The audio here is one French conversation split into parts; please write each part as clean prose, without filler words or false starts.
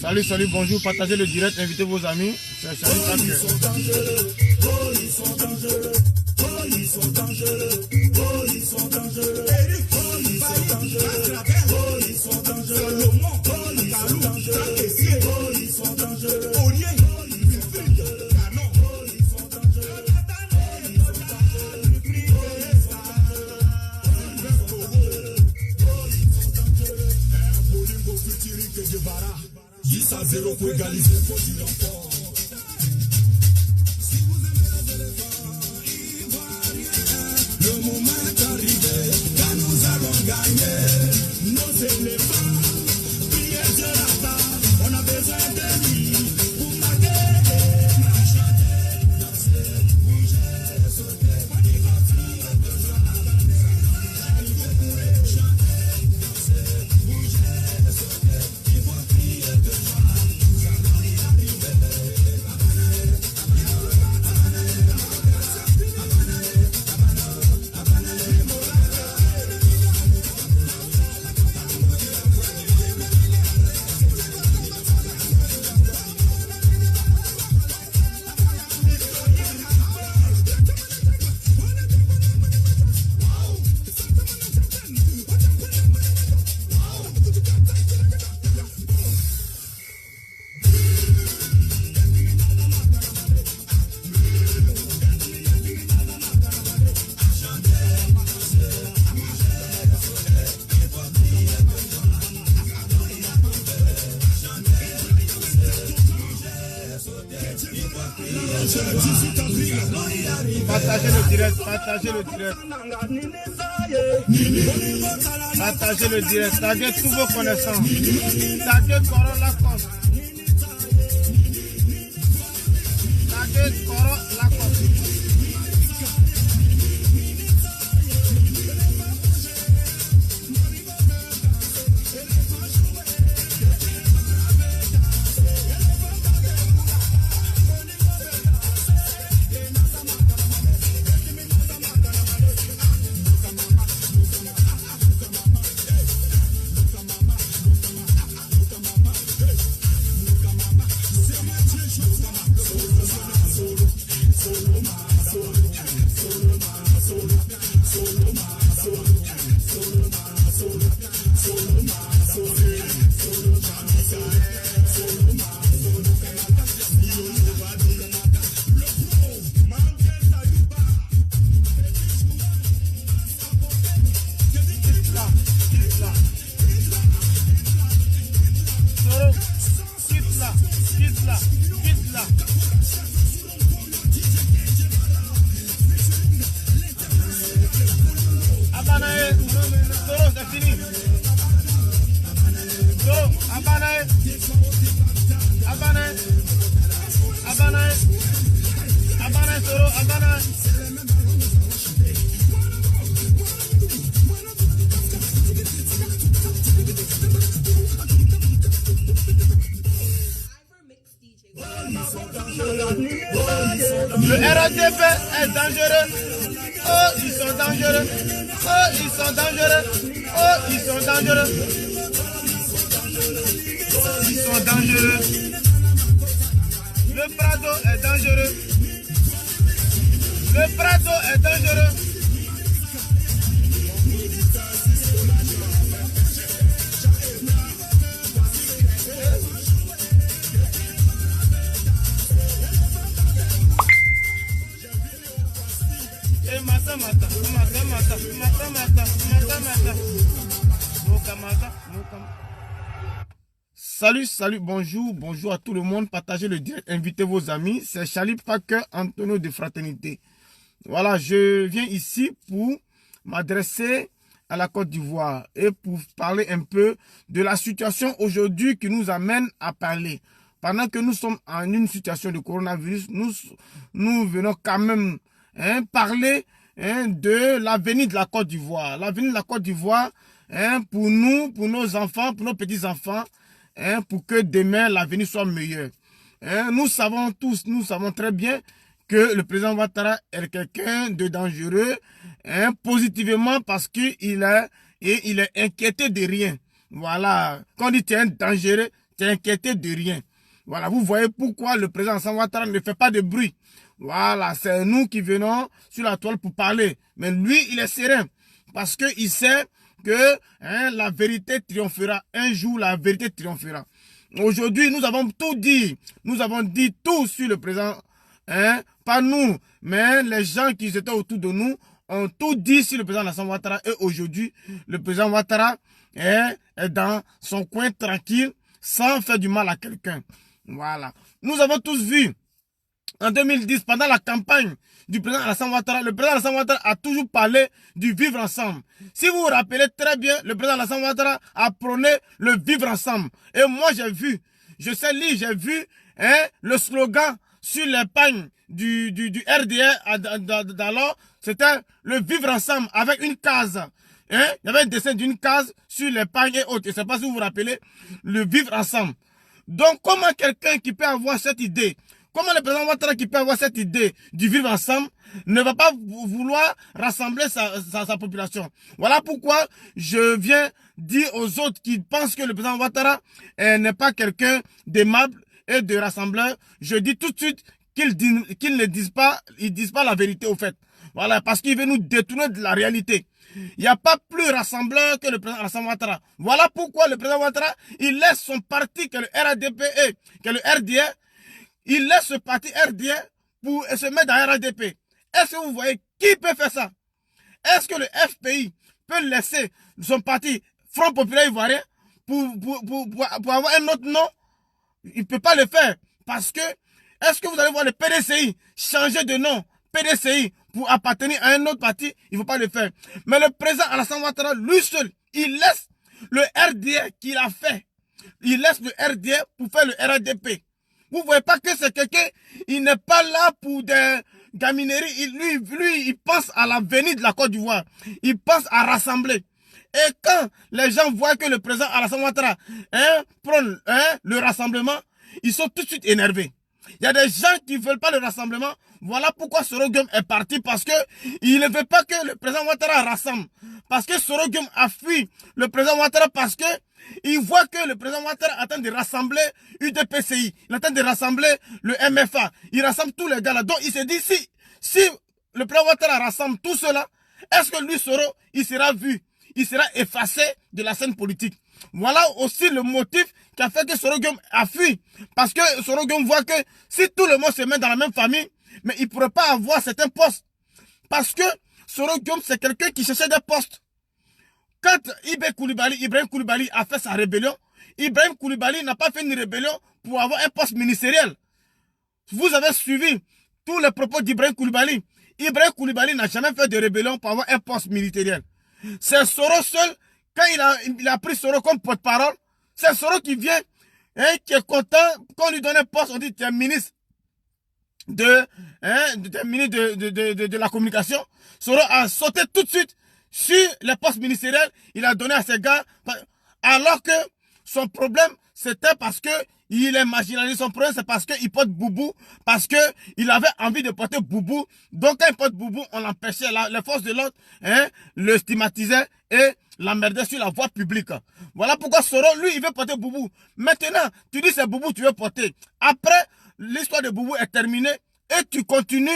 Salut, salut, bonjour, partagez le direct, invitez vos amis. C'est Charlie Packer. Ils sont dangereux, ils sont dangereux, ils sont dangereux, ils sont dangereux, ils sont dangereux, ils sont dangereux, ils sont dangereux. À zéro pour égaliser, faut dire encore. Si vous aimez les éléphants ivoiriens, le moment est arrivé, car nous allons gagner. Nos éléphants, priez Dieu là-bas, on a besoin de lui pour marquer, chanter, danser, bouger, sauter, il va prier besoin d'arriver pour chanter, danser, bouger, sauter, il va prier besoin. Partagez le direct, partagez le direct. Partagez le direct, taguez tous vos connaissances. Taguez Coro Lacoste. Taguez Coro Lacoste. Le RATP est dangereux. Oh, ils sont dangereux. Oh, ils sont dangereux. Oh, ils sont dangereux. Ils sont dangereux. Le Prado est dangereux. Le Prado est dangereux. Salut, salut, bonjour à tout le monde. Partagez le direct, invitez vos amis. C'est Charlie Packer, Antonio de Fraternité. Voilà, je viens ici pour m'adresser à la Côte d'Ivoire et pour parler un peu de la situation aujourd'hui qui nous amène à parler. Pendant que nous sommes en une situation de coronavirus, nous venons quand même parler de l'avenir de la Côte d'Ivoire. L'avenir de la Côte d'Ivoire, pour nous, pour nos enfants, pour nos petits-enfants, pour que demain l'avenir soit meilleur. Nous savons tous, nous savons très bien que le président Ouattara est quelqu'un de dangereux, positivement parce qu'il est inquiété de rien. Voilà, quand on dit tu es dangereux, tu es inquiété de rien. Voilà, vous voyez pourquoi le président Alassane Ouattara ne fait pas de bruit. Voilà, c'est nous qui venons sur la toile pour parler. Mais lui, il est serein parce qu'il sait que la vérité triomphera. Un jour, la vérité triomphera. Aujourd'hui, nous avons tout dit. Nous avons dit tout sur le président. Pas nous, mais les gens qui étaient autour de nous ont tout dit sur le président Alassane Ouattara. Et aujourd'hui, le président Ouattara est dans son coin tranquille, sans faire du mal à quelqu'un. Voilà. Nous avons tous vu, en 2010, pendant la campagne du président Alassane Ouattara, le président Alassane Ouattara a toujours parlé du vivre ensemble. Si vous vous rappelez très bien, le président Alassane Ouattara a prôné le vivre ensemble. Et moi, j'ai vu, j'ai vu le slogan sur les pagnes du RDR d'alors, c'était le vivre ensemble avec une case. Il y avait un dessin d'une case sur les pagnes et autres. Je ne sais pas si vous vous rappelez, le vivre ensemble. Donc, comment quelqu'un qui peut avoir cette idée, comment le président Ouattara qui peut avoir cette idée du vivre ensemble ne va pas vouloir rassembler sa population? Voilà pourquoi je viens dire aux autres qui pensent que le président Ouattara n'est pas quelqu'un d'aimable et de rassembleur. Je dis tout de suite qu'ils ne disent pas la vérité au fait. Voilà, parce qu'il veut nous détourner de la réalité. Il n'y a pas plus rassembleur que le président Alassane Ouattara. Voilà pourquoi le président Ouattara, il laisse son parti, que le RADP et que le RDR, il laisse ce parti RDR pour se mettre dans RADP. Est-ce que vous voyez qui peut faire ça? Est-ce que le FPI peut laisser son parti Front Populaire Ivoirien pour avoir un autre nom? Il ne peut pas le faire. Parce que, est-ce que vous allez voir le PDCI changer de nom? PDCI pour appartenir à un autre parti, il ne faut pas le faire. Mais le président Alassane Ouattara, lui seul, il laisse le RDR qu'il a fait. Il laisse le RDR pour faire le RADP. Vous ne voyez pas que c'est quelqu'un, il n'est pas là pour des gamineries. Lui, il pense à l'avenir de la Côte d'Ivoire. Il pense à rassembler. Et quand les gens voient que le président Alassane Ouattara prône le rassemblement, ils sont tout de suite énervés. Il y a des gens qui ne veulent pas le rassemblement. Voilà pourquoi Soro Guem est parti. Parce que il ne veut pas que le président Ouattara rassemble. Parce que Soro Guem a fui le président Ouattara parce que il voit que le président Ouattara attend de rassembler UDPCI. Il attend de rassembler le MFA. Il rassemble tous les gars là. Donc il s'est dit, si le président Ouattara rassemble tout cela, est-ce que lui, Soro, il sera vu? Il sera effacé de la scène politique. Voilà aussi le motif qui a fait que Soro Guem a fui. Parce que Soro Guem voit que si tout le monde se met dans la même famille, mais il ne pourrait pas avoir certains postes. Parce que Soro Guem, c'est quelqu'un qui cherchait des postes. Quand Ibrahim Koulibaly a fait sa rébellion, Ibrahim Koulibaly n'a pas fait une rébellion pour avoir un poste ministériel. Vous avez suivi tous les propos d'Ibrahim Koulibaly. Ibrahim Koulibaly n'a jamais fait de rébellion pour avoir un poste ministériel. C'est Soro seul, quand il a pris Soro comme porte-parole, c'est Soro qui vient, qui est content, quand on lui donne un poste, on dit tu es ministre de la communication. Soro a sauté tout de suite sur les postes ministériels, il a donné à ses gars, alors que son problème, c'était parce que il est marginalisé. Son problème, c'est parce qu'il porte boubou, parce qu'il avait envie de porter boubou. Donc, quand il porte boubou, on l'empêchait. Les forces de l'ordre le stigmatisaient et l'emmerdaient sur la voie publique. Voilà pourquoi Soro, lui, il veut porter boubou. Maintenant, tu dis c'est boubou, tu veux porter. Après, l'histoire de boubou est terminée et tu continues.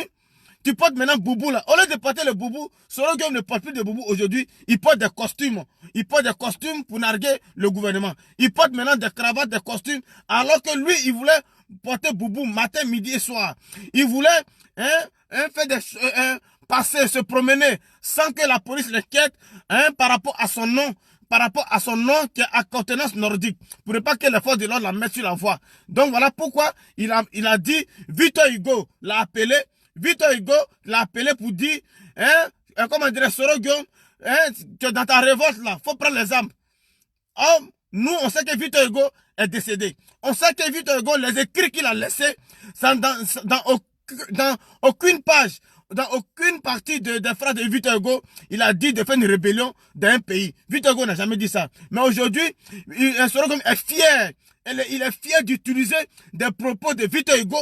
Tu portes maintenant boubou là. Au lieu de porter le boubou, Soro Guem ne porte plus de boubou aujourd'hui. Il porte des costumes. Il porte des costumes pour narguer le gouvernement. Il porte maintenant des cravates, des costumes. Alors que lui, il voulait porter boubou matin, midi et soir. Il voulait faire passer, se promener sans que la police l'inquiète par rapport à son nom. Par rapport à son nom qui est à contenance nordique. Pour ne pas que les forces de l'ordre la mettent sur la voie. Donc voilà pourquoi il a dit, Victor Hugo l'a appelé. Victor Hugo l'a appelé pour dire, comment dire, Soro Guem, que dans ta révolte là, faut prendre les armes. Or, nous, on sait que Victor Hugo est décédé. On sait que Victor Hugo, les écrits qu'il a laissés, dans aucune page, dans aucune partie des phrases de Victor Hugo, il a dit de faire une rébellion dans un pays. Victor Hugo n'a jamais dit ça. Mais aujourd'hui, Soro Gom est fier. Il est fier d'utiliser des propos de Victor Hugo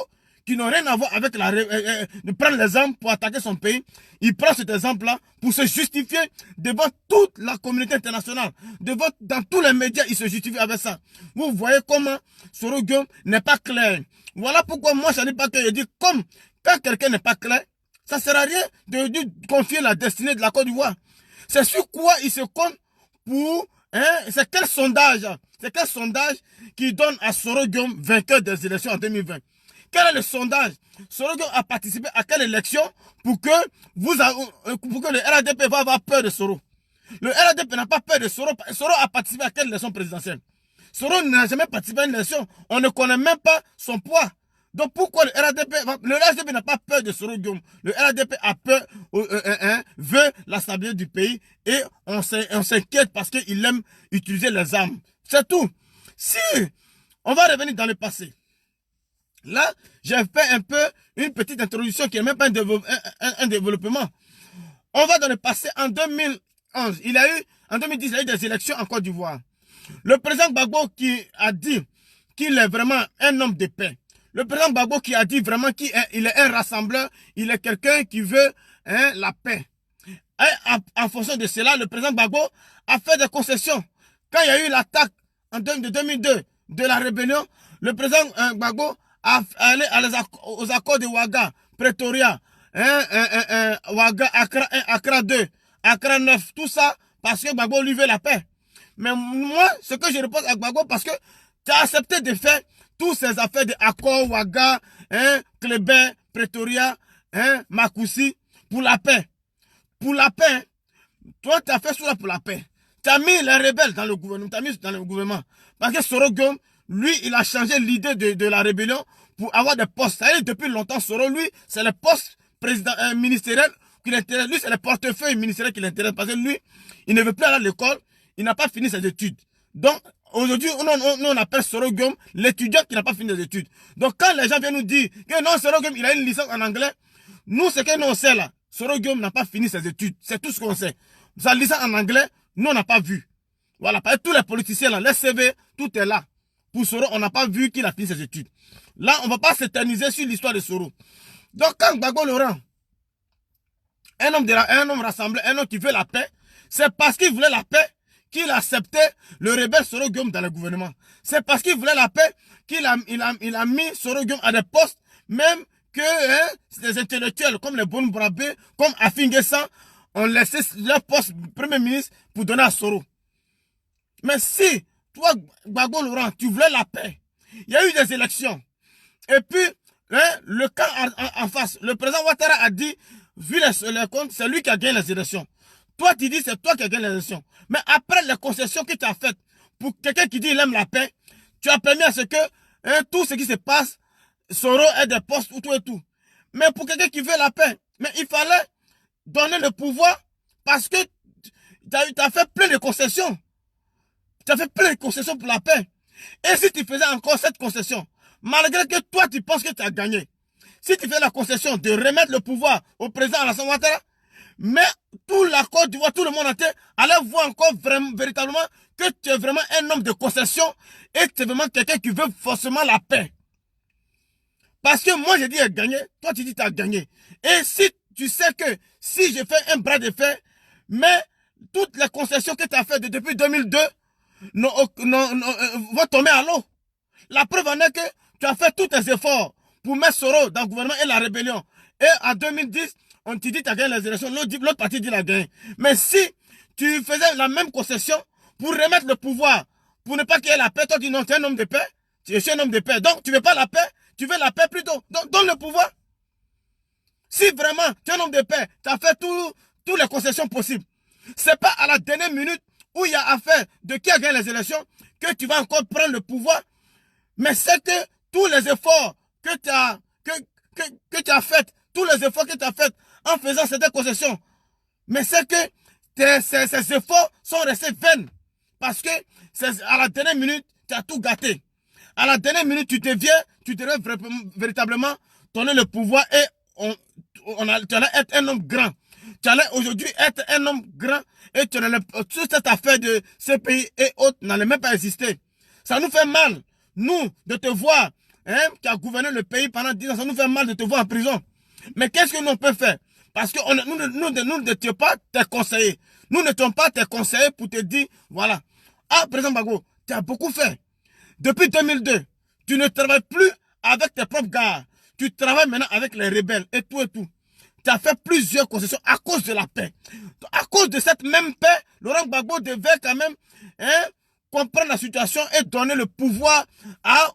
qui n'ont rien à voir avec de prendre l'exemple pour attaquer son pays. Il prend cet exemple-là pour se justifier devant toute la communauté internationale. Dans tous les médias, il se justifie avec ça. Vous voyez comment Soro Gom n'est pas clair. Voilà pourquoi moi, je ne dis pas que je dis comme quand quelqu'un n'est pas clair, ça ne sert à rien de confier la destinée de la Côte d'Ivoire. C'est sur quoi il se compte pour... c'est quel sondage qui donne à Soro Gom vainqueur des élections en 2020? Quel est le sondage? Soro Gom a participé à quelle élection pour que le RADP va avoir peur de Soro? Le RADP n'a pas peur de Soro. Soro a participé à quelle élection présidentielle? Soro n'a jamais participé à une élection. On ne connaît même pas son poids. Donc pourquoi le RADP n'a pas peur de Soro Gom? Le RADP a peur, veut la stabilité du pays et on s'inquiète parce qu'il aime utiliser les armes. C'est tout. Si on va revenir dans le passé, là j'ai fait un peu une petite introduction qui n'est même pas un développement. On va dans le passé en 2011. En 2010, il y a eu des élections en Côte d'Ivoire. Le président Gbagbo qui a dit qu'il est vraiment un homme de paix. Le président Gbagbo qui a dit vraiment qu'il est un rassembleur, il est quelqu'un qui veut la paix. Et en fonction de cela, le président Gbagbo a fait des concessions. Quand il y a eu l'attaque en 2002 de la rébellion, le président Gbagbo a allé aux accords de Ouaga, Pretoria, Ouaga, Accra 2, Accra 9, tout ça parce que Gbagbo lui veut la paix. Mais moi, ce que je repose à Gbagbo, parce que tu as accepté de faire toutes ces affaires d'accords, Ouaga, Clébert, Pretoria, Makoussi, pour la paix. Pour la paix, toi, tu as fait cela pour la paix. Tu as mis les rebelles dans le gouvernement. Parce que Soro Gom, lui, il a changé l'idée de la rébellion pour avoir des postes. Ça y est, depuis longtemps, Soro, lui, c'est le poste ministériel qui l'intéresse. Lui, c'est le portefeuille ministériel qui l'intéresse. Parce que lui, il ne veut plus aller à l'école. Il n'a pas fini ses études. Donc, aujourd'hui, on appelle Soro Gom l'étudiant qui n'a pas fini ses études. Donc, quand les gens viennent nous dire que non, Soro Gom, il a une licence en anglais, nous, ce que nous on sait là, Soro Gom n'a pas fini ses études. C'est tout ce qu'on sait. Sa licence en anglais, nous, on n'a pas vu. Voilà, parce que tous les politiciens là, les CV, tout est là. Pour Soro, on n'a pas vu qu'il a fini ses études. Là, on ne va pas s'éterniser sur l'histoire de Soro. Donc, quand Gbagbo Laurent, un homme rassemblé, un homme qui veut la paix, c'est parce qu'il voulait la paix qu'il acceptait le rebelle Soro Gom dans le gouvernement. C'est parce qu'il voulait la paix qu'il a mis Soro Gom à des postes, même que des intellectuels comme les Bon Brabé, comme Afinguessan, ont laissé leur poste premier ministre pour donner à Soro. Mais si, toi, Gbagbo Laurent, tu voulais la paix, il y a eu des élections. Et puis, le camp en face, le président Ouattara a dit, vu les comptes, c'est lui qui a gagné les élections. Toi, tu dis, c'est toi qui as gagné les élections. Mais après les concessions que tu as faites, pour quelqu'un qui dit qu'il aime la paix, tu as permis à ce que tout ce qui se passe, Soro ait des postes ou tout et tout. Mais pour quelqu'un qui veut la paix, mais il fallait donner le pouvoir parce que tu as fait plein de concessions. Tu as fait plein de concessions pour la paix. Et si tu faisais encore cette concession, malgré que toi tu penses que tu as gagné, si tu fais la concession de remettre le pouvoir au président Alassane Ouattara, mais tout la Côte d'Ivoire, tout le monde entier allait voir encore véritablement que tu es vraiment un homme de concession et que tu es vraiment quelqu'un qui veut forcément la paix. Parce que moi, je dis gagné, toi tu dis que tu as gagné. Et si tu sais que si je fais un bras de fer, mais toutes les concessions que tu as faites depuis 2002 vont tomber à l'eau. La preuve en est que tu as fait tous tes efforts pour mettre Soro dans le gouvernement et la rébellion. Et en 2010, on te dit que tu as gagné les élections, l'autre parti dit qu'il a gagné. Mais si tu faisais la même concession pour remettre le pouvoir, pour ne pas qu'il y ait la paix, toi tu dis non, tu es un homme de paix, tu es un homme de paix. Donc tu ne veux pas la paix, tu veux la paix plutôt. Donc donne le pouvoir. Si vraiment tu es un homme de paix, tu as fait toutes les concessions possibles. Ce n'est pas à la dernière minute où il y a affaire de qui a gagné les élections que tu vas encore prendre le pouvoir. Mais c'est que tous les efforts que tu as fait, tous les efforts que tu as fait en faisant cette concession, mais c'est que ces efforts sont restés vains. Parce que à la dernière minute, tu as tout gâté. À la dernière minute, tu devrais véritablement donner le pouvoir et tu allais être un homme grand. Tu allais aujourd'hui être un homme grand et toute cette affaire de CPI et autres n'allait même pas exister. Ça nous fait mal, nous, de te voir, hein, qui a gouverné le pays pendant 10 ans, ça nous fait mal de te voir en prison. Mais qu'est-ce que nous on peut faire? Parce que nous n'étions pas tes conseillers. Nous n'étions pas tes conseillers pour te dire, voilà. Ah, président Gbagbo, tu as beaucoup fait. Depuis 2002, tu ne travailles plus avec tes propres gars. Tu travailles maintenant avec les rebelles et tout et tout. Tu as fait plusieurs concessions à cause de la paix. À cause de cette même paix, Laurent Gbagbo devait quand même comprendre la situation et donner le pouvoir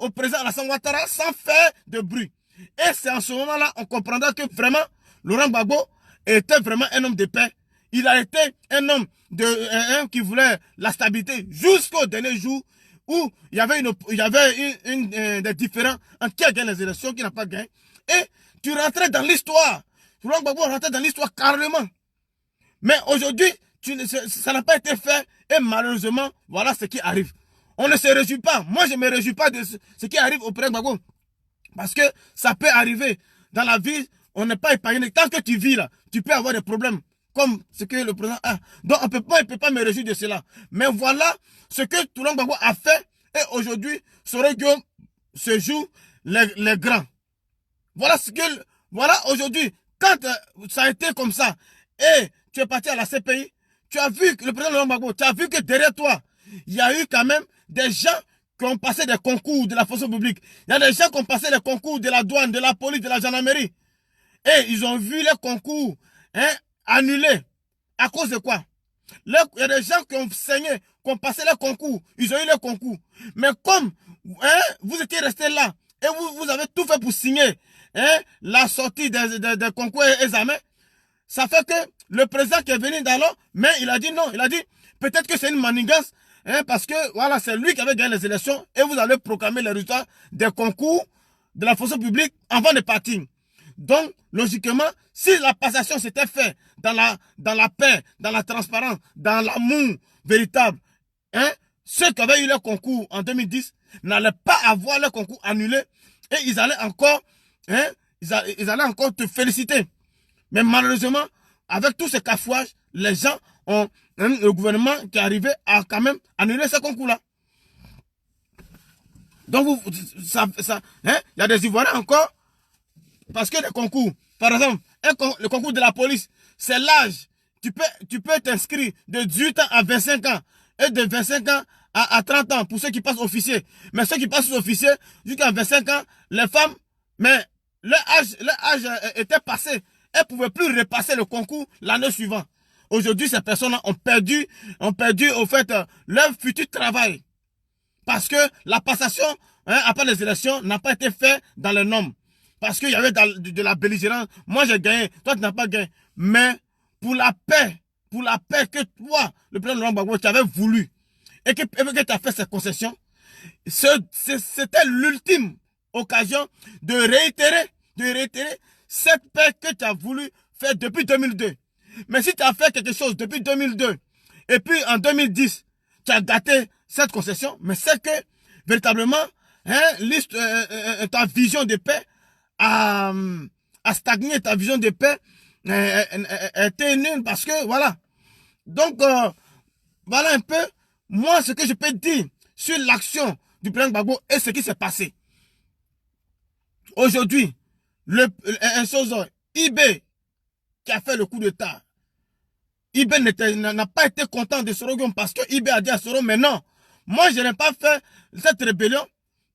au président Alassane Ouattara sans faire de bruit. Et c'est en ce moment-là on comprendra que vraiment Laurent Gbagbo était vraiment un homme de paix. Il a été un homme qui voulait la stabilité jusqu'au dernier jour où il y avait des différends entre qui a gagné les élections, qui n'a pas gagné. Et tu rentrais dans l'histoire. Laurent Gbagbo rentrait dans l'histoire carrément. Mais aujourd'hui, ça n'a pas été fait. Et malheureusement, voilà ce qui arrive. On ne se réjouit pas. Moi, je ne me réjouis pas de ce qui arrive au président Gbagbo. Parce que ça peut arriver. Dans la vie, on n'est pas épargné. Tant que tu vis là, tu peux avoir des problèmes. Comme ce que le président a. Donc, on ne peut pas me réjouir de cela. Mais voilà ce que Laurent Gbagbo a fait. Et aujourd'hui, Soro Guillaume se joue les grands. Voilà ce que... Voilà aujourd'hui, quand ça a été comme ça, et tu es parti à la CPI, tu as vu que le président Laurent Gbagbo, tu as vu que derrière toi, il y a eu quand même des gens qui ont passé des concours de la fonction publique. Il y a des gens qui ont passé des concours de la douane, de la police, de la gendarmerie. Et ils ont vu les concours annulés. À cause de quoi? Il y a des gens qui ont saigné, qui ont passé les concours. Ils ont eu les concours. Mais comme vous étiez resté là, et vous avez tout fait pour signer la sortie des concours et examens, ça fait que le président qui est venu d'alors, mais il a dit non. Il a dit peut-être que c'est une manigance, parce que voilà, c'est lui qui avait gagné les élections et vous allez proclamer les résultats des concours de la fonction publique avant de partir. Donc, logiquement, si la passation s'était faite dans la paix, dans la transparence, dans l'amour véritable, ceux qui avaient eu le concours en 2010 n'allaient pas avoir le concours annulé et ils allaient encore, ils allaient encore te féliciter. Mais malheureusement, avec tous ces cafouages, les gens ont, le gouvernement qui est arrivé a quand même annulé ce concours-là. Donc, il y a des Ivoiriens encore. Parce que les concours, par exemple, le concours de la police, c'est l'âge. Tu peux t'inscrire de 18 ans à 25 ans et de 25 ans à 30 ans pour ceux qui passent officier. Mais ceux qui passent officier, jusqu'à 25 ans, les femmes, mais leur âge était passé. Elles ne pouvaient plus repasser le concours l'année suivante. Aujourd'hui, ces personnes ont perdu au fait leur futur travail. Parce que la passation, après les élections, n'a pas été faite dans les normes. Parce qu'il y avait de la belligérance. Moi, j'ai gagné. Toi, tu n'as pas gagné. Mais pour la paix que toi, le président Laurent Gbagbo, tu avais voulu et que tu as fait cette concession, c'était l'ultime occasion de réitérer cette paix que tu as voulu faire depuis 2002. Mais si tu as fait quelque chose depuis 2002 et puis en 2010, tu as gâté cette concession, mais c'est que véritablement, ta vision de paix a stagné, ta vision de paix était nulle parce que voilà. Donc voilà un peu moi ce que je peux dire sur l'action du président Gbagbo et ce qui s'est passé. Aujourd'hui, un chose IB qui a fait le coup d'État, IB n'a pas été content de Soro Guillaume parce que IB a dit à Soro, mais non, moi je n'ai pas fait cette rébellion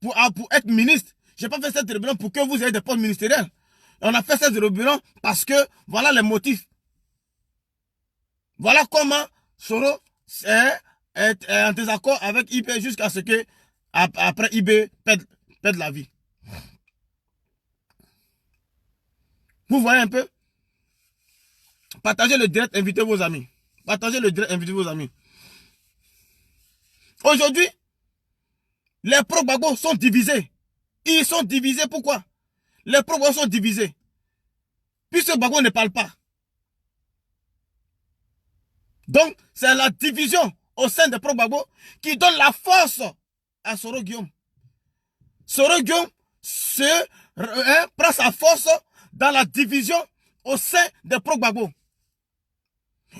pour être ministre. Je n'ai pas fait cette rébellion pour que vous ayez des postes ministériels. On a fait cette rébellion parce que voilà les motifs. Voilà comment Soro est en désaccord avec IB jusqu'à ce que après IB perde la vie. Vous voyez un peu? Partagez le direct, invitez vos amis. Partagez le direct, invitez vos amis. Aujourd'hui, les pro-Gbagbo sont divisés. Ils sont divisés, pourquoi? Les pro-Gbagbo sont divisés. Puisque Gbagbo ne parle pas. Donc, c'est la division au sein des pro-Gbagbo qui donne la force à Soro Guillaume. Soro Guillaume prend sa force dans la division au sein des pro-Gbagbo.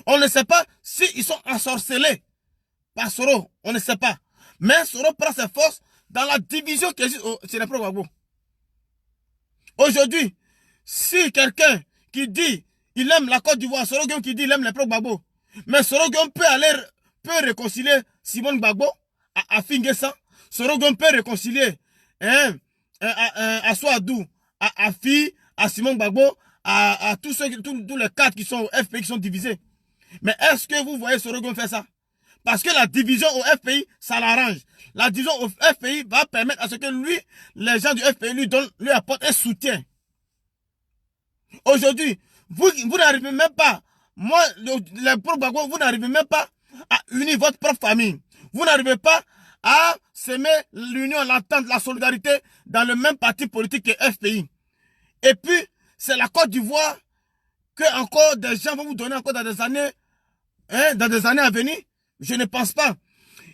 On ne sait pas s'ils sont ensorcelés par Soro, on ne sait pas. Mais Soro prend ses forces dans la division qui existe chez les pro-Gbagbo. Aujourd'hui, si quelqu'un qui dit il aime la Côte d'Ivoire, Soro Guillaume qui dit il aime les pro-Gbagbo, mais Soro Guillaume peut réconcilier Simone Gbagbo à Finguessan, Soro Guillaume peut réconcilier à Souadou, à Fi, à Simone Gbagbo, à tous les quatre qui sont au FPI qui sont divisés. Mais est-ce que vous voyez Soro Guillaume faire ça? Parce que la division au FPI, ça l'arrange. La division au FPI va permettre à ce que lui, les gens du FPI lui apportent un soutien. Aujourd'hui, vous n'arrivez même pas, moi, les pro-Gbagbo, vous n'arrivez même pas à unir votre propre famille. Vous n'arrivez pas à semer l'union, l'entente, la solidarité dans le même parti politique que FPI. Et puis, c'est la Côte d'Ivoire que encore des gens vont vous donner encore dans des années à venir. Je ne pense pas.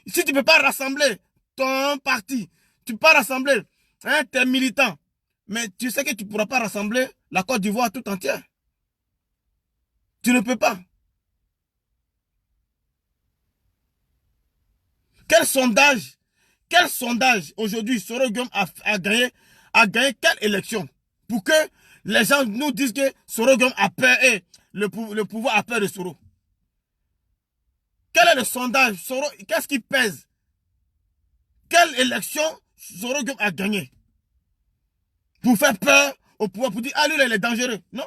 Si tu ne peux pas rassembler ton parti, tu peux pas rassembler tes militants, mais tu sais que tu ne pourras pas rassembler la Côte d'Ivoire tout entière. Tu ne peux pas. Quel sondage aujourd'hui Soro Guillaume a gagné quelle élection pour que les gens nous disent que Soro Guillaume a peur et le pouvoir a peur de Soro? Quel est le sondage? Qu'est-ce qui pèse? Quelle élection Soro Guillaume a gagné? Pour faire peur au pouvoir, pour dire, ah lui, il est dangereux. Non.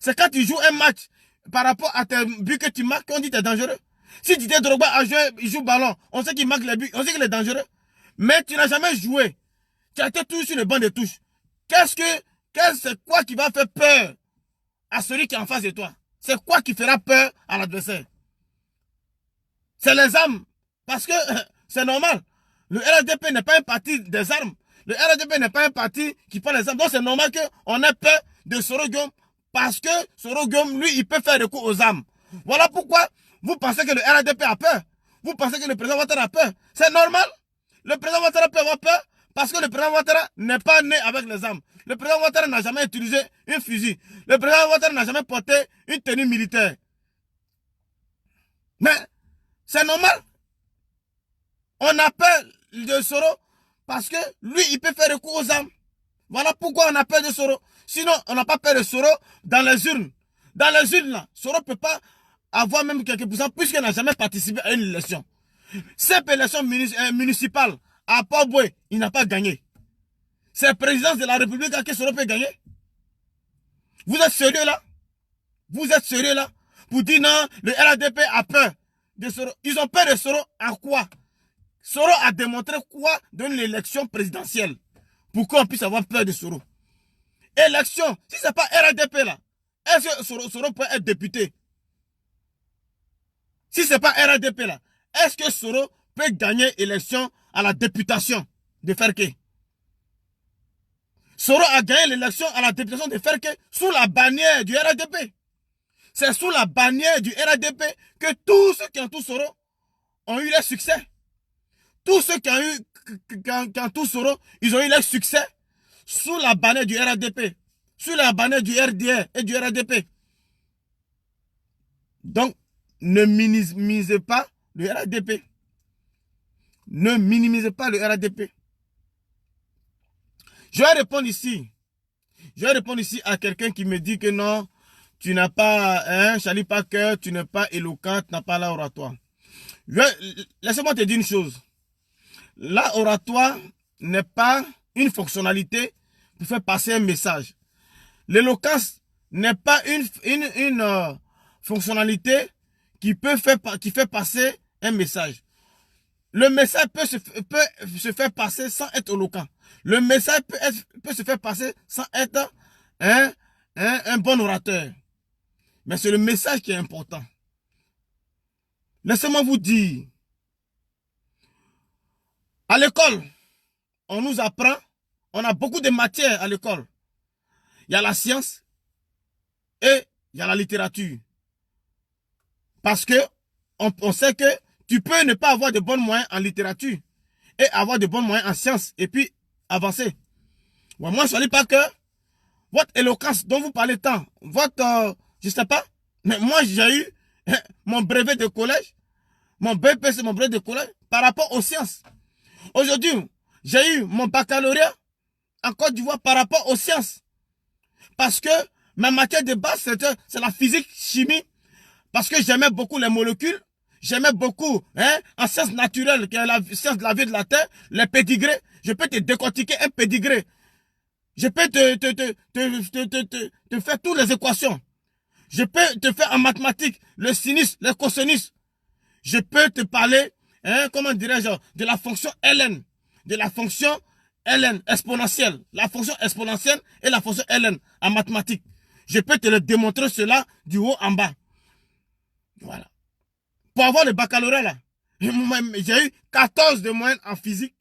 C'est quand tu joues un match par rapport à tes buts que tu marques qu'on dit que tu es dangereux. Si Didier Drogba a joué, il joue ballon, on sait qu'il marque les buts, on sait qu'il est dangereux. Mais tu n'as jamais joué. Tu as été toujours sur le banc de touche. C'est quoi qui va faire peur à celui qui est en face de toi? C'est quoi qui fera peur à l'adversaire? C'est les armes. Parce que c'est normal. Le RDP n'est pas un parti des armes. Le RDP n'est pas un parti qui prend les armes. Donc c'est normal qu'on ait peur de Soro Guillaume. Parce que Soro Guillaume, lui, il peut faire recours aux armes. Voilà pourquoi vous pensez que le RDP a peur. Vous pensez que le président Ouattara a peur. C'est normal. Le président Ouattara peut avoir peur parce que le président Ouattara n'est pas né avec les armes. Le président Ouattara n'a jamais utilisé un fusil. Le président Ouattara n'a jamais porté une tenue militaire. Mais c'est normal. On a peur de Soro parce que lui, il peut faire recours aux armes. Voilà pourquoi on a peur de Soro. Sinon, on n'a pas peur de Soro dans les urnes. Dans les urnes, là, Soro ne peut pas avoir même quelques pourcents puisqu'il n'a jamais participé à une élection. Cette élection municipale à Port-Boué, il n'a pas gagné. C'est présidence de la République à qui Soro peut gagner. Vous êtes sérieux là? Vous êtes sérieux là? Pour dire non, le RDP a peur de Soro. Ils ont peur de Soro en quoi? Soro a démontré quoi dans l'élection présidentielle pour qu'on puisse avoir peur de Soro? Élection, si ce n'est pas RDP là, est-ce que Soro peut être député? Si ce n'est pas RDP là, est-ce que Soro peut gagner élection à la députation de Ferké? Soro a gagné l'élection à la députation de Ferké sous la bannière du RDP. C'est sous la bannière du RDP que tous ceux qui entourent Soro ont eu leur succès. Tous ceux qui entourent Soro, ils ont eu leur succès sous la bannière du RDP, sous la bannière du RDR et du RDP. Donc, ne minimisez pas le RDP. Ne minimisez pas le RDP. Je vais répondre ici à quelqu'un qui me dit que non, tu n'as pas, Charlie Packer, tu n'es pas éloquent, tu n'as pas l'oratoire. Laisse-moi te dire une chose. L'oratoire n'est pas une fonctionnalité pour faire passer un message. L'éloquence n'est pas une fonctionnalité qui fait passer un message. Le message peut se faire passer sans être éloquent. Le message peut se faire passer sans être un bon orateur. Mais c'est le message qui est important. Laissez-moi vous dire, à l'école, on nous apprend, on a beaucoup de matières à l'école. Il y a la science et il y a la littérature. Parce que on sait que tu peux ne pas avoir de bons moyens en littérature et avoir de bons moyens en sciences et puis avancer. Ouais, moi, je ne dis pas que votre éloquence dont vous parlez tant, votre, je sais pas, mais moi j'ai eu mon brevet de collège, mon BPC, mon brevet de collège, par rapport aux sciences. Aujourd'hui, j'ai eu mon baccalauréat en Côte d'Ivoire par rapport aux sciences. Parce que ma matière de base, c'est la physique, chimie, parce que j'aimais beaucoup les molécules, j'aimais beaucoup en sciences naturelles, qui est la science de la vie de la Terre, les pédigrés. Je peux te décortiquer un pédigré. Je peux te faire toutes les équations. Je peux te faire en mathématiques, le sinus, le cosinus. Je peux te parler, comment dirais-je, de la fonction ln, de la fonction ln exponentielle, la fonction exponentielle et la fonction ln en mathématiques. Je peux te le démontrer cela du haut en bas. Voilà. Pour avoir le baccalauréat là, j'ai eu 14 de moyenne en physique,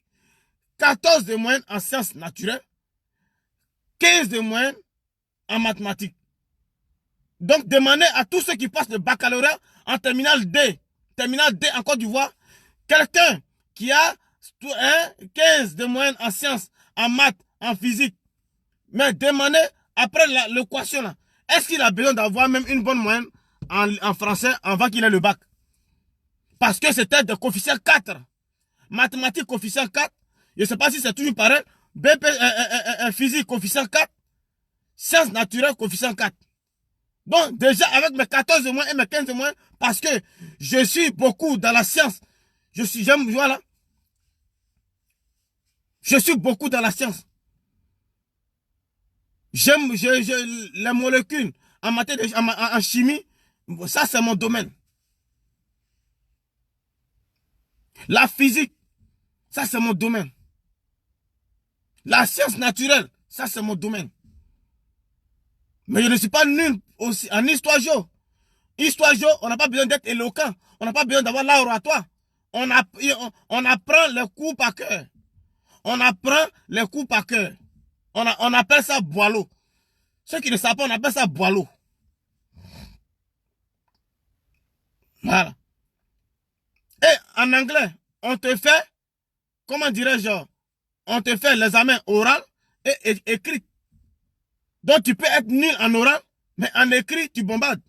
14 de moyenne en sciences naturelles, 15 de moyenne en mathématiques. Donc demandez à tous ceux qui passent le baccalauréat en terminale D en Côte d'Ivoire, quelqu'un qui a 15 de moyenne en sciences, en maths, en physique, mais demandez après l'équation là, est-ce qu'il a besoin d'avoir même une bonne moyenne en français avant qu'il ait le bac? Parce que c'était de coefficient 4. Mathématiques coefficient 4. Je ne sais pas si c'est toujours pareil. BP, physique coefficient 4. Sciences naturelles coefficient 4. Donc déjà avec mes 14 de moins et mes 15 de moins, parce que je suis beaucoup dans la science. Voilà. Je suis beaucoup dans la science. J'aime les molécules en matière en chimie. Ça c'est mon domaine. La physique, ça c'est mon domaine. La science naturelle, ça c'est mon domaine. Mais je ne suis pas nul aussi en histoire géo. Histoire géo, on n'a pas besoin d'être éloquent. On n'a pas besoin d'avoir l'oratoire. On apprend les cours par cœur. On apprend les cours par cœur. On appelle ça boileau. Ceux qui ne savent pas, on appelle ça boileau. Voilà. Et en anglais, on te fait, comment dirais-je, on te fait l'examen oral et écrit. Donc tu peux être nul en oral, mais en écrit, tu bombardes.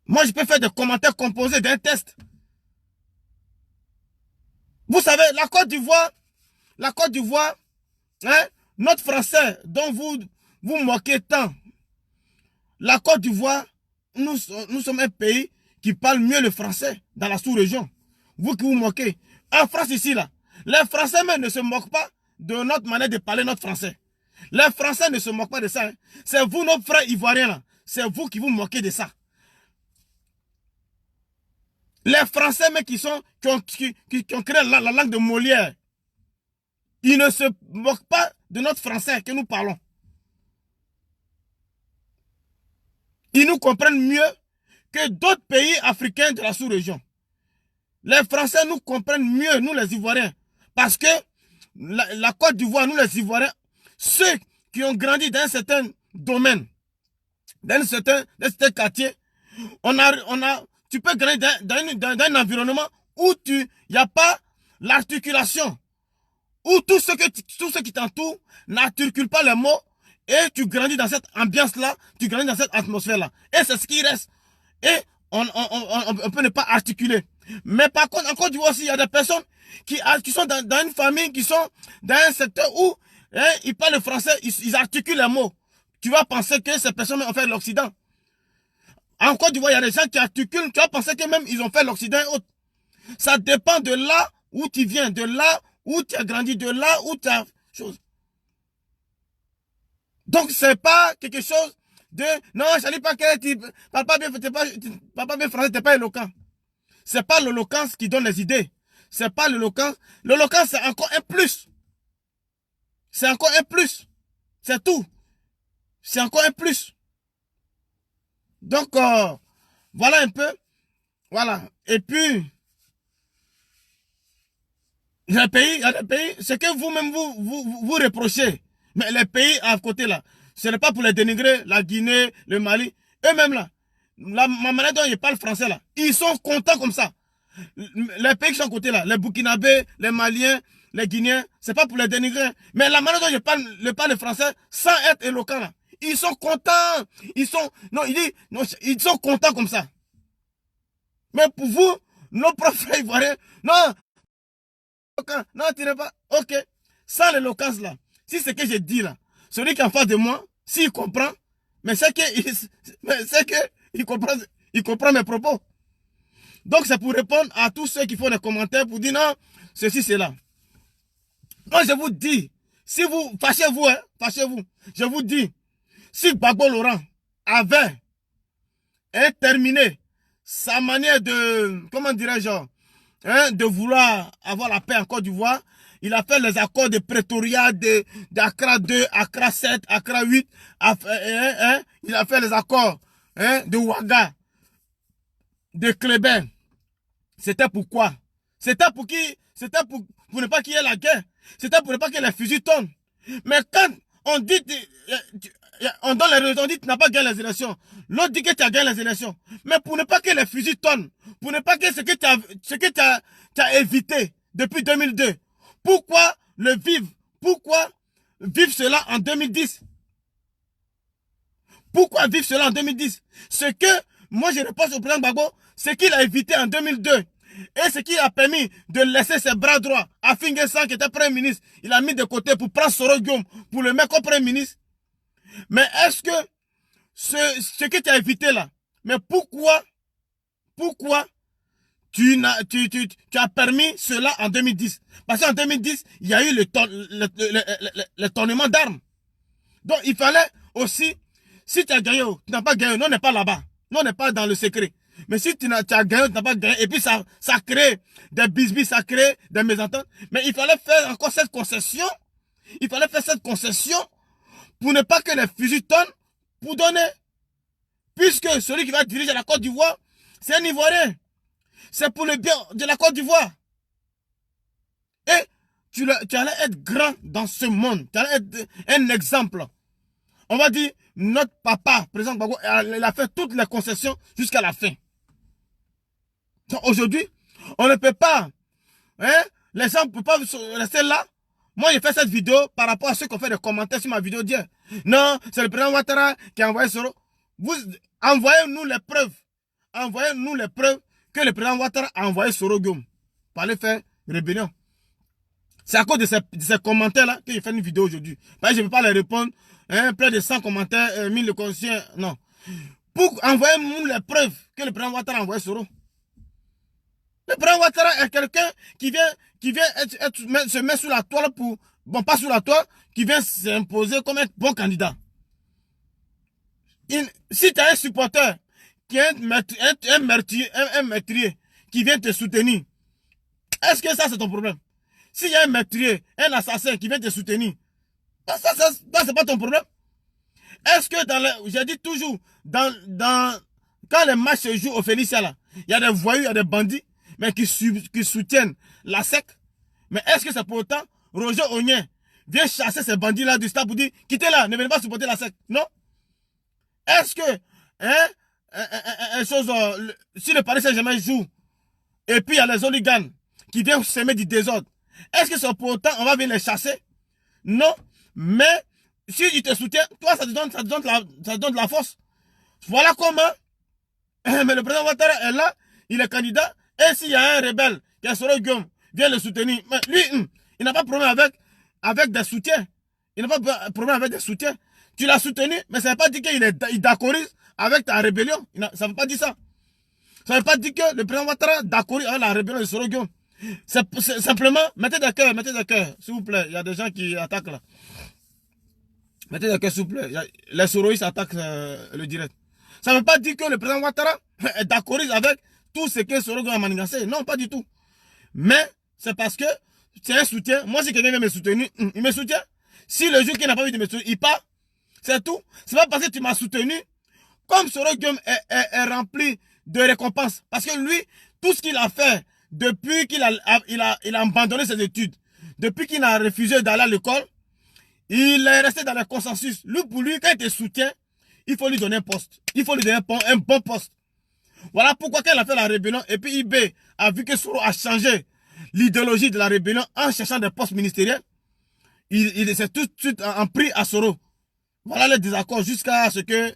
Moi, je peux faire des commentaires composés d'un test. Vous savez, la Côte d'Ivoire, notre français dont vous moquez tant, la Côte d'Ivoire, nous sommes un pays qui parle mieux le français dans la sous-région. Vous qui vous moquez. En France ici, là, les Français même ne se moquent pas de notre manière de parler notre français. Les Français ne se moquent pas de ça. Hein. C'est vous, nos frères ivoiriens, là. C'est vous qui vous moquez de ça. Les Français même qui ont créé la langue de Molière, ils ne se moquent pas de notre français que nous parlons. Ils nous comprennent mieux que d'autres pays africains de la sous-région. Les Français nous comprennent mieux, nous les Ivoiriens. Parce que la Côte d'Ivoire, nous les Ivoiriens, ceux qui ont grandi dans un certain domaine, dans un certain quartier, tu peux grandir dans un environnement où il n'y a pas l'articulation, où tous ceux qui t'entourent n'articulent pas les mots, et tu grandis dans cette ambiance-là, tu grandis dans cette atmosphère-là. Et c'est ce qui reste. Et on peut ne pas articuler. Mais par contre, en Côte d'Ivoire aussi, il y a des personnes qui sont dans une famille, qui sont dans un secteur où ils parlent le français, ils articulent les mots. Tu vas penser que ces personnes ont fait l'Occident. En Côte d'Ivoire, il y a des gens qui articulent, tu vas penser que même ils ont fait l'Occident et autres. Ça dépend de là où tu viens, de là où tu as grandi, de là où tu as chose. Donc, c'est pas quelque chose de non, je ne dis pas que tu parles pas bien français, tu n'es pas éloquent. C'est pas l'éloquence qui donne les idées. C'est pas l'éloquence. L'éloquence, c'est encore un plus. C'est encore un plus. C'est tout. C'est encore un plus. Donc, voilà un peu. Voilà. Et puis, il y a des pays, c'est que vous-même vous reprochez. Mais les pays à côté là, ce n'est pas pour les dénigrer, la Guinée, le Mali, eux-mêmes là, ma manière dont ils parlent français là, ils sont contents comme ça. Les pays qui sont à côté là, les Burkinabés, les Maliens, les Guinéens, c'est pas pour les dénigrer. Mais la manière dont je parle le français, sans être éloquent, là, ils sont contents. Ils sont, non, il dit, non, ils sont contents comme ça. Mais pour vous, nos profs ivoiriens, non, non, tu n'es pas, ok. Sans l'éloquence là, si c'est que je dis là, celui qui est en face de moi, s'il comprend, mais c'est que il comprend mes propos. Donc c'est pour répondre à tous ceux qui font des commentaires pour dire non, ceci, c'est là. Moi je vous dis, si vous, fâchez-vous, hein, fâchez-vous. Je vous dis, si Gbagbo Laurent avait terminé sa manière de, comment dirais-je, hein, de vouloir avoir la paix en Côte d'Ivoire, il a fait les accords de Pretoria, d'Accra 2, Accra 7, Accra 8, il a fait les accords de Ouaga, de Kléber. C'était pourquoi? C'était pour qui? C'était pour ne pas qu'il y ait la guerre. C'était pour ne pas que les fusils tombent. Mais quand on dit, on donne les raisons, on dit que tu n'as pas gagné les élections. L'autre dit que tu as gagné les élections. Mais pour ne pas que les fusils tombent, pour ne pas que ce que tu as évité depuis 2002, pourquoi le vivre? Pourquoi vivre cela en 2010? Pourquoi vivre cela en 2010? Ce que moi je repense au président Gbagbo, ce qu'il a évité en 2002 et ce qui a permis de laisser ses bras droits à Finguessan qui était Premier ministre, il a mis de côté pour prendre Soro Guillaume pour le mettre comme Premier ministre. Mais est-ce que ce que tu as évité là, mais pourquoi tu as permis cela en 2010? Parce qu'en 2010, il y a eu le tournement d'armes. Donc il fallait aussi, si tu as gagné, tu n'as pas gagné, nous on n'est pas là-bas. Nous on n'est pas dans le secret. Mais si tu as gagné, tu n'as pas gagné, et puis ça crée des bisbis, ça crée des mésententes. Mais il fallait faire encore cette concession. Il fallait faire cette concession pour ne pas que les fusils tombent, pour donner. Puisque celui qui va diriger la Côte d'Ivoire, c'est un Ivoirien. C'est pour le bien de la Côte d'Ivoire. Et tu allais être grand dans ce monde. Tu allais être un exemple. On va dire, notre papa, président Gbagbo, il a fait toutes les concessions jusqu'à la fin. Aujourd'hui, on ne peut pas, hein, les gens ne peuvent pas rester là. Moi, j'ai fait cette vidéo par rapport à ceux qui ont fait des commentaires sur ma vidéo d'hier. Non, c'est le président Ouattara qui a envoyé Soro. Vous, envoyez-nous les preuves. Envoyez-nous les preuves que le président Ouattara a envoyé Soro Guillaume pour aller faire rébellion. C'est à cause de ces commentaires-là que j'ai fait une vidéo aujourd'hui. Parce que je ne peux pas les répondre. Hein, près de 100 commentaires, 1000 conscients. Non. Pour envoyer-nous les preuves que le président Ouattara a envoyé Soro. Le président Ouattara est quelqu'un qui vient se mettre sous la toile pour... Bon, pas sous la toile, qui vient s'imposer comme un bon candidat. Si tu as un supporter qui est un meurtrier qui vient te soutenir, est-ce que ça c'est ton problème? S'il y a un meurtrier, un assassin qui vient te soutenir, ça c'est pas ton problème. Est-ce que j'ai dit toujours, quand les matchs se jouent au Félicia là, il y a des voyous, il y a des bandits, mais qui soutiennent la SEC. Mais est-ce que c'est pour autant Roger Onyen vient chasser ces bandits-là du stade pour dire quittez là, ne venez pas supporter la SEC? Non. Est-ce que si le Paris Saint-Germain joue et puis il y a les hooligans qui viennent semer du désordre, est-ce que c'est pour autant on va venir les chasser? Non. Mais si ils te soutiennent, toi ça te donne de la force. Voilà comment. Mais le président Ouattara est là, il est candidat. Et s'il y a un rebelle qui est Soro Guillaume, vient le soutenir. Mais lui, il n'a pas de problème avec des soutiens. Il n'a pas de problème avec des soutiens. Tu l'as soutenu, mais ça ne veut pas dire qu'il d'accordise avec ta rébellion. Ça ne veut pas dire ça. Ça ne veut pas dire que le président Ouattara d'accordise avec la rébellion de Soro Guillaume. C'est simplement, mettez des cœurs, s'il vous plaît. Il y a des gens qui attaquent là. Mettez des cœurs, s'il vous plaît. Les soroïstes attaquent le direct. Ça ne veut pas dire que le président Ouattara est d'accord avec tout ce que Soro Guillaume a manigancé. Non, pas du tout. Mais c'est parce que c'est un soutien. Moi, si quelqu'un vient me soutenir, il me soutient. Si le jour qu'il n'a pas envie de me soutenir, il part. C'est tout. C'est pas parce que tu m'as soutenu. Comme Soro Guillaume est rempli de récompenses. Parce que lui, tout ce qu'il a fait depuis qu'il a abandonné ses études, depuis qu'il a refusé d'aller à l'école, il est resté dans le consensus. Lui, pour lui, quand il te soutient, il faut lui donner un poste. Il faut lui donner un bon poste. Voilà pourquoi quand il a fait la rébellion, et puis IB a vu que Soro a changé l'idéologie de la rébellion en cherchant des postes ministériels. Il s'est tout de suite en pris à Soro. Voilà les désaccords jusqu'à ce que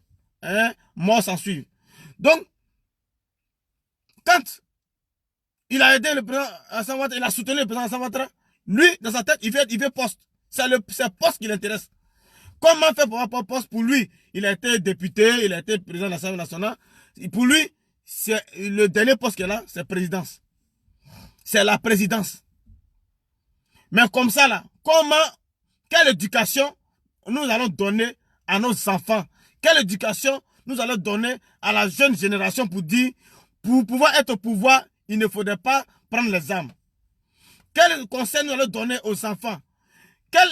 mort s'en suive. Donc, quand il a aidé le président Alassane Ouattara, il a soutenu le président Alassane Ouattara, lui, dans sa tête, il veut poste. C'est le poste qui l'intéresse. Comment faire pour avoir poste pour lui? Il a été député, il a été président de l'Assemblée nationale. Pour lui, c'est le dernier poste qu'il a, c'est présidence. C'est la présidence. Mais comme ça, là, quelle éducation nous allons donner à nos enfants? Quelle éducation nous allons donner à la jeune génération pour dire, pour pouvoir être au pouvoir, il ne faudrait pas prendre les armes? Quel conseil nous allons donner aux enfants? Quel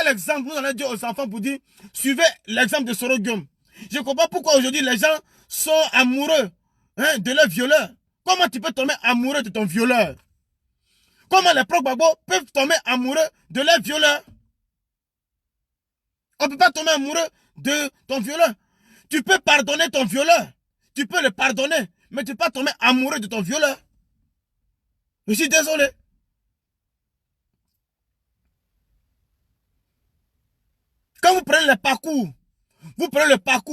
exemple nous allons dire aux enfants pour dire, suivez l'exemple de Soro Guillaume? Je ne comprends pas pourquoi aujourd'hui les gens sont amoureux de leur violeur. Comment tu peux tomber amoureux de ton violeur? Comment les pro-Gbagbo peuvent tomber amoureux de leur violeur? On ne peut pas tomber amoureux de ton violeur. Tu peux pardonner ton violeur. Tu peux le pardonner. Mais tu ne peux pas tomber amoureux de ton violeur. Je suis désolé. Quand vous prenez le parcours,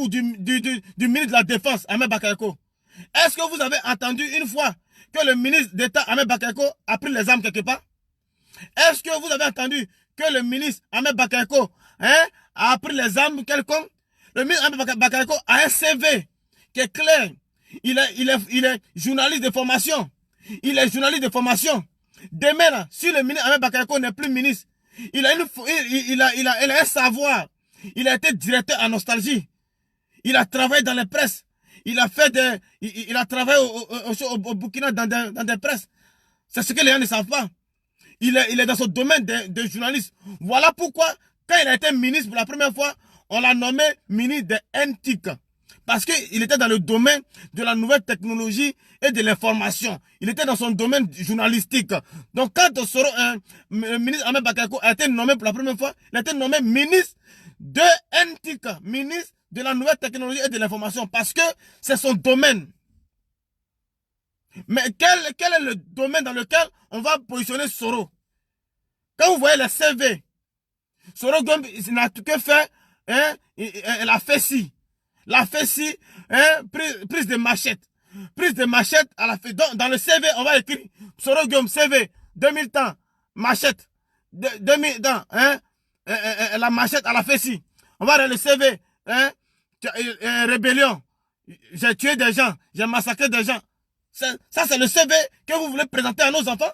du ministre de la Défense, Ahmed Bakayoko, est-ce que vous avez entendu une fois que le ministre d'État, Ahmed Bakayoko, a pris les armes quelque part? Est-ce que vous avez entendu que le ministre Ahmed Bakayoko a pris les armes quelconques? Le ministre Ahmed Bakayoko a un CV qui est clair. Il est journaliste de formation. Il est journaliste de formation. Demain, là, si le ministre Ahmed Bakayoko n'est plus ministre, il a un savoir. Il a été directeur en nostalgie. Il a travaillé dans les presses. Il a travaillé au Burkina dans des presses. C'est ce que les gens ne savent pas. Il est dans son domaine de journaliste. Voilà pourquoi, quand il a été ministre pour la première fois, on l'a nommé ministre de NTIC. Parce qu'il était dans le domaine de la nouvelle technologie et de l'information. Il était dans son domaine journalistique. Donc quand le ministre Ahmed Bakayoko a été nommé pour la première fois, il a été nommé ministre de NTIC, ministre de la nouvelle technologie et de l'information, parce que c'est son domaine. Mais quel est le domaine dans lequel on va positionner Soro? Quand vous voyez le CV, Soro il n'a que fait, elle a fait ci. La fait si, prise de machette. Prise de machette à la fait. Dans le CV, on va écrire Soro Guillaume, CV, 2000 temps, machette. 2000 temps, la machette à la fait si. On va dans le CV, rébellion. J'ai tué des gens, j'ai massacré des gens. Ça, c'est le CV que vous voulez présenter à nos enfants?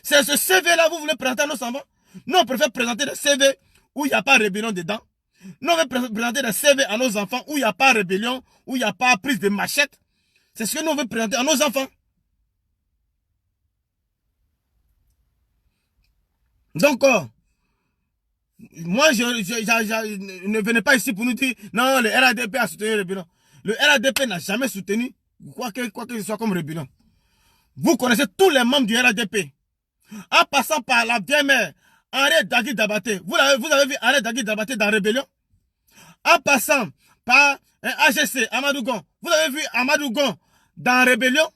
C'est ce CV-là que vous voulez présenter à nos enfants? Nous, on préfère présenter des CV où il n'y a pas rébellion dedans. Nous, on veut présenter des CV à nos enfants où il n'y a pas rébellion, où il n'y a pas prise de machette. C'est ce que nous, on veut présenter à nos enfants. Donc, moi, ne venez pas ici pour nous dire, non, le RADP a soutenu le rébellion. Le RADP n'a jamais soutenu quoi que ce soit comme rébellion. Vous connaissez tous les membres du RADP. En passant par la vieille mère, Henri Dagui Dabaté. Vous avez vu Henri Dagui Dabaté dans Rébellion? En passant par AGC, Amadou Gon. Vous avez vu Amadou Gon dans Rébellion?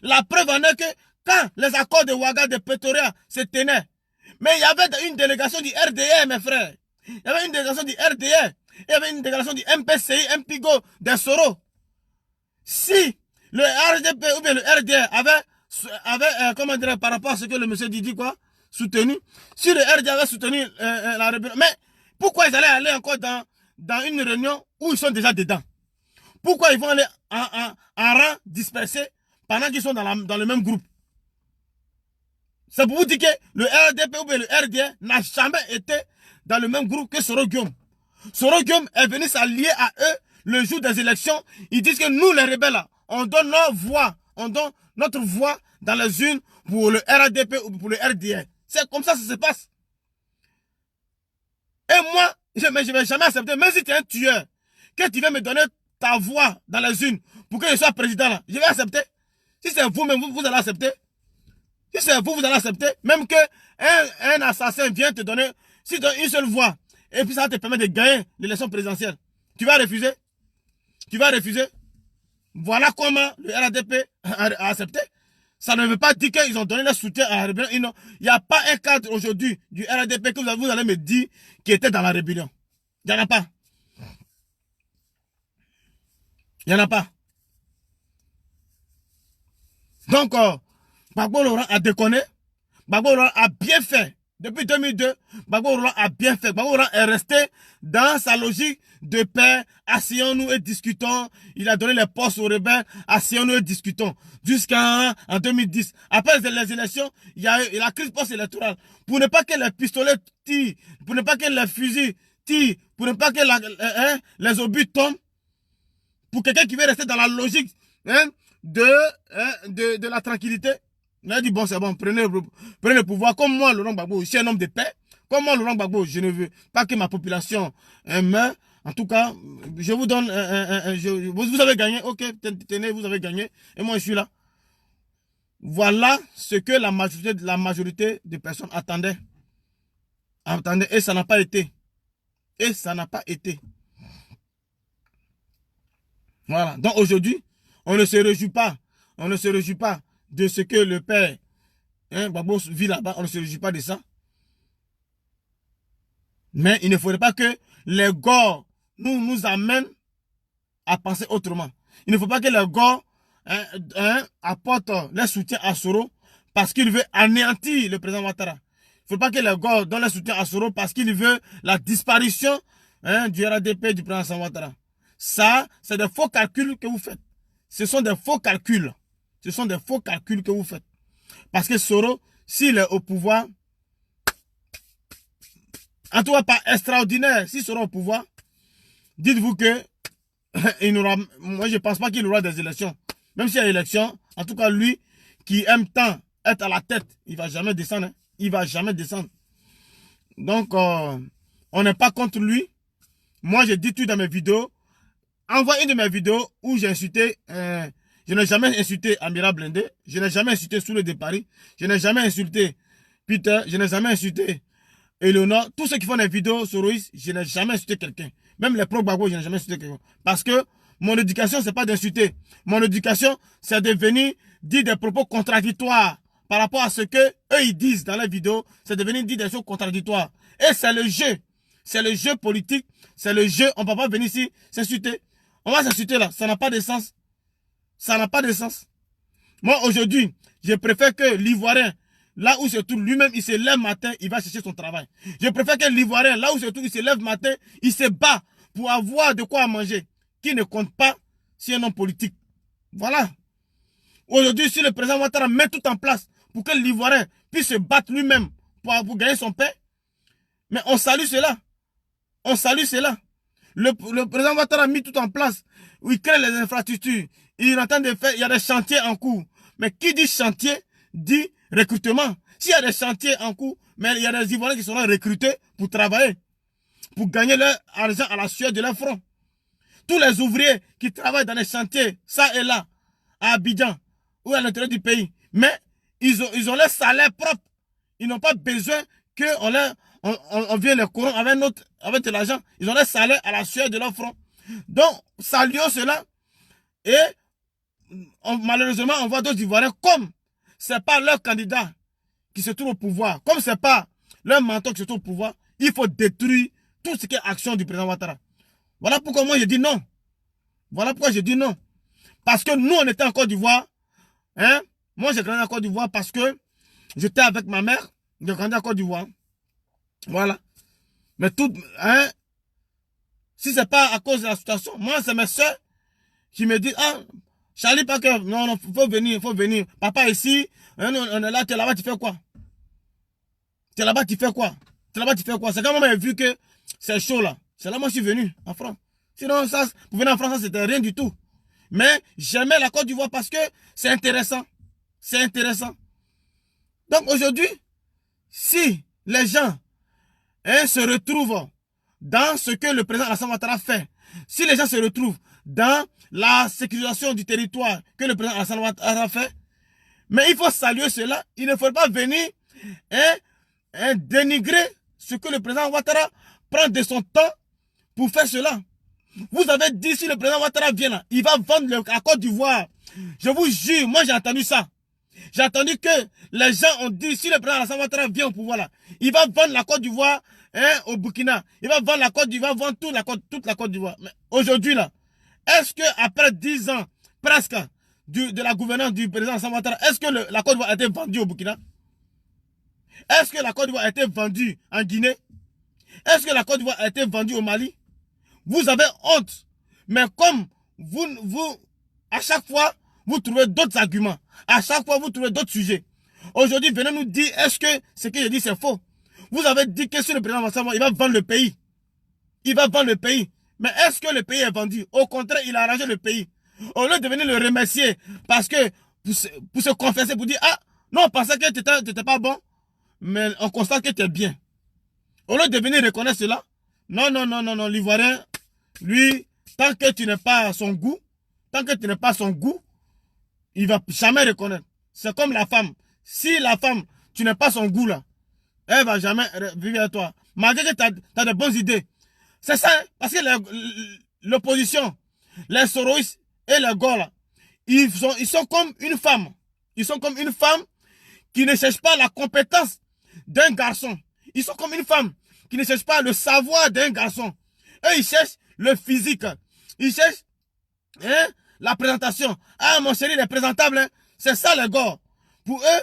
La preuve en est que quand les accords de Ouaga de Pretoria se tenaient, mais il y avait une délégation du RDR, mes frères. Il y avait une délégation du RDR. Il y avait une délégation du MPCI, MPIGO, des Soro. Si le RDP ou bien le RDR avait comment dire, par rapport à ce que le monsieur dit quoi, soutenu, si le RDR avait soutenu la rébellion, mais pourquoi ils allaient aller encore dans une réunion où ils sont déjà dedans? Pourquoi ils vont aller en rang dispersé pendant qu'ils sont dans le même groupe? C'est pour vous dire que le RDP ou bien le RDR n'a jamais été dans le même groupe que Soro Guillaume. Soro Guillaume est venu s'allier à eux le jour des élections. Ils disent que nous, les rebelles, là, on donne notre voix. On donne notre voix dans les urnes pour le RDP ou pour le RDR. C'est comme ça que ça se passe. Et moi, je ne vais jamais accepter, même si tu es un tueur, que tu veux me donner ta voix dans les urnes pour que je sois président là, je vais accepter. Si c'est vous-même, vous allez accepter. Si c'est vous, vous allez accepter. Même que un assassin vient te donner, si tu donnes une seule voix, et puis ça va te permettre de gagner l'élection présidentielle. Tu vas refuser? Tu vas refuser? Voilà comment le RADP a accepté. Ça ne veut pas dire qu'ils ont donné leur soutien à la rébellion. Il n'y a pas un cadre aujourd'hui du RDP que vous allez me dire qui était dans la rébellion. Il n'y en a pas. Il n'y en a pas. Donc, Gbagbo Laurent a déconné. Gbagbo Laurent a bien fait. Depuis 2002, Gbagbo Laurent a bien fait. Gbagbo Laurent est resté dans sa logique de paix. Asseyons-nous et discutons. Il a donné les postes aux rebelles. Asseyons-nous et discutons. Jusqu'en 2010. Après les élections, il y a eu la crise post-électorale. Pour ne pas que les pistolets tirent, pour ne pas que les fusils tirent, pour ne pas que les obus tombent, pour quelqu'un qui veut rester dans la logique de la tranquillité, il a dit bon c'est bon, prenez le pouvoir. Comme moi, Laurent Gbagbo, je suis un homme de paix. Comme moi, Laurent Gbagbo, je ne veux pas que ma population meure. En tout cas, je vous donne, vous avez gagné, ok, tenez, vous avez gagné, et moi je suis là. Voilà ce que la majorité des personnes attendaient. Et ça n'a pas été. Et ça n'a pas été. Voilà. Donc aujourd'hui, on ne se réjouit pas. On ne se réjouit pas de ce que le père Gbagbo vit là-bas. On ne se réjouit pas de ça. Mais il ne faudrait pas que les gars nous amènent à penser autrement. Il ne faut pas que les gars apportent leur soutien à Soro parce qu'il veut anéantir le président Ouattara. Il ne faut pas que les gars donnent leur soutien à Soro parce qu'il veut la disparition du RDP du président Ouattara. Ça, c'est des faux calculs que vous faites. Ce sont des faux calculs. Ce sont des faux calculs que vous faites. Parce que Soro, s'il est au pouvoir, en tout cas pas extraordinaire, s'il sera au pouvoir, dites-vous que moi je ne pense pas qu'il aura des élections. Même s'il y a élection, en tout cas lui qui aime tant être à la tête, il ne va jamais descendre. Hein. Il ne va jamais descendre. Donc, on n'est pas contre lui. Moi, j'ai dit tout dans mes vidéos. Envoie une de mes vidéos où j'ai insulté, je n'ai jamais insulté Amira Blindé, je n'ai jamais insulté Soule de Paris, je n'ai jamais insulté Peter, je n'ai jamais insulté Eleonore. Tous ceux qui font des vidéos sur Roïs, je n'ai jamais insulté quelqu'un. Même les pro-Gbagbo, je n'ai jamais insulté quelqu'un. Parce que mon éducation, c'est pas d'insulter. Mon éducation, c'est de venir dire des propos contradictoires par rapport à ce que eux ils disent dans les vidéos. C'est de venir dire des choses contradictoires. Et c'est le jeu. C'est le jeu politique. C'est le jeu. On ne peut pas venir ici s'insulter. On va s'insulter là. Ça n'a pas de sens. Ça n'a pas de sens. Moi, aujourd'hui, je préfère que l'Ivoirien, là où se trouve lui-même, il se lève matin, il va chercher son travail. Je préfère que l'Ivoirien, là où se trouve, il se lève matin, il se bat pour avoir de quoi manger. Qui ne compte pas si un homme politique. Voilà. Aujourd'hui, si le président Ouattara met tout en place pour que l'Ivoirien puisse se battre lui-même pour gagner son pain, mais on salue cela. On salue cela. Le président Ouattara a mis tout en place. Où il crée les infrastructures. Il est en train de faire, il y a des chantiers en cours. Mais qui dit chantier, dit recrutement. S'il y a des chantiers en cours, mais il y a des Ivoiriens qui seront recrutés pour travailler. Pour gagner leur argent à la sueur de leur front. Tous les ouvriers qui travaillent dans les chantiers, ça et là, à Abidjan, ou à l'intérieur du pays. Mais ils ont leur salaire propre. Ils n'ont pas besoin qu'on vienne les courants avec de l'argent. Ils ont leur salaire à la sueur de leur front. Donc, saluons cela. Et malheureusement, on voit d'autres Ivoiriens comme ce n'est pas leur candidat qui se trouve au pouvoir, comme ce n'est pas leur mentor qui se trouve au pouvoir, il faut détruire tout ce qui est action du président Ouattara. Voilà pourquoi moi je dis non. Voilà pourquoi je dis non. Parce que nous, on était en Côte d'Ivoire. Hein? Moi, j'ai grandi en Côte d'Ivoire parce que j'étais avec ma mère. J'ai grandi en Côte d'Ivoire. Voilà. Mais tout, hein, si ce n'est pas à cause de la situation, moi, c'est mes soeurs qui me disent, ah, Charlie Parker, non, faut venir. Papa ici, hein, on est là, tu es là-bas, tu fais quoi? Tu es là-bas, tu fais quoi? Tu es là-bas, tu fais quoi? C'est quand même vu que c'est chaud là. C'est là, moi, je suis venu en France. Sinon, ça, pour venir en France, ça, c'était rien du tout. Mais j'aimais la Côte d'Ivoire parce que c'est intéressant. C'est intéressant. Donc aujourd'hui, si les gens se retrouvent dans ce que le président Alassane Ouattara fait, si les gens se retrouvent dans la sécurisation du territoire que le président Alassane Ouattara fait, mais il faut saluer cela. Il ne faut pas venir dénigrer ce que le président Ouattara prend de son temps pour faire cela. Vous avez dit si le président Ouattara vient là, il va vendre la Côte d'Ivoire. Je vous jure, moi j'ai entendu ça. J'ai entendu que les gens ont dit, si le président Alassane Ouattara vient au pouvoir là, il va vendre la Côte d'Ivoire au Burkina. Il va vendre la Côte d'Ivoire, vendre toute la Côte d'Ivoire. Mais aujourd'hui là, est-ce que après 10 ans presque de la gouvernance du président Alassane Ouattara, est-ce que la Côte d'Ivoire a été vendue au Burkina? Est-ce que la Côte d'Ivoire a été vendue en Guinée? Est-ce que la Côte d'Ivoire a été vendue au Mali? Vous avez honte. Mais comme vous, à chaque fois, vous trouvez d'autres arguments. À chaque fois, vous trouvez d'autres sujets. Aujourd'hui, venez nous dire, est-ce que ce que je dis, c'est faux? Vous avez dit que sur le président Alassane Ouattara, il va vendre le pays. Il va vendre le pays. Mais est-ce que le pays est vendu? Au contraire, il a arrangé le pays. Au lieu de venir le remercier parce que, pour se confesser, pour dire, ah, non, on pensait que tu n'étais pas bon, mais on constate que tu es bien. Au lieu de venir reconnaître cela, non, l'Ivoirien, lui, tant que tu n'es pas à son goût, il va jamais reconnaître. C'est comme la femme. Si la femme, tu n'es pas son goût là, elle va jamais vivre avec toi. Malgré que tu as de bonnes idées. C'est ça, hein? Parce que l'opposition, les soroïstes et les gars là, ils sont comme une femme. Ils sont comme une femme qui ne cherche pas la compétence d'un garçon. Ils sont comme une femme qui ne cherche pas le savoir d'un garçon. Eux, ils cherchent le physique. Ils cherchent la présentation. Ah, mon chéri, il est présentable. Hein? C'est ça, les gars. Pour eux,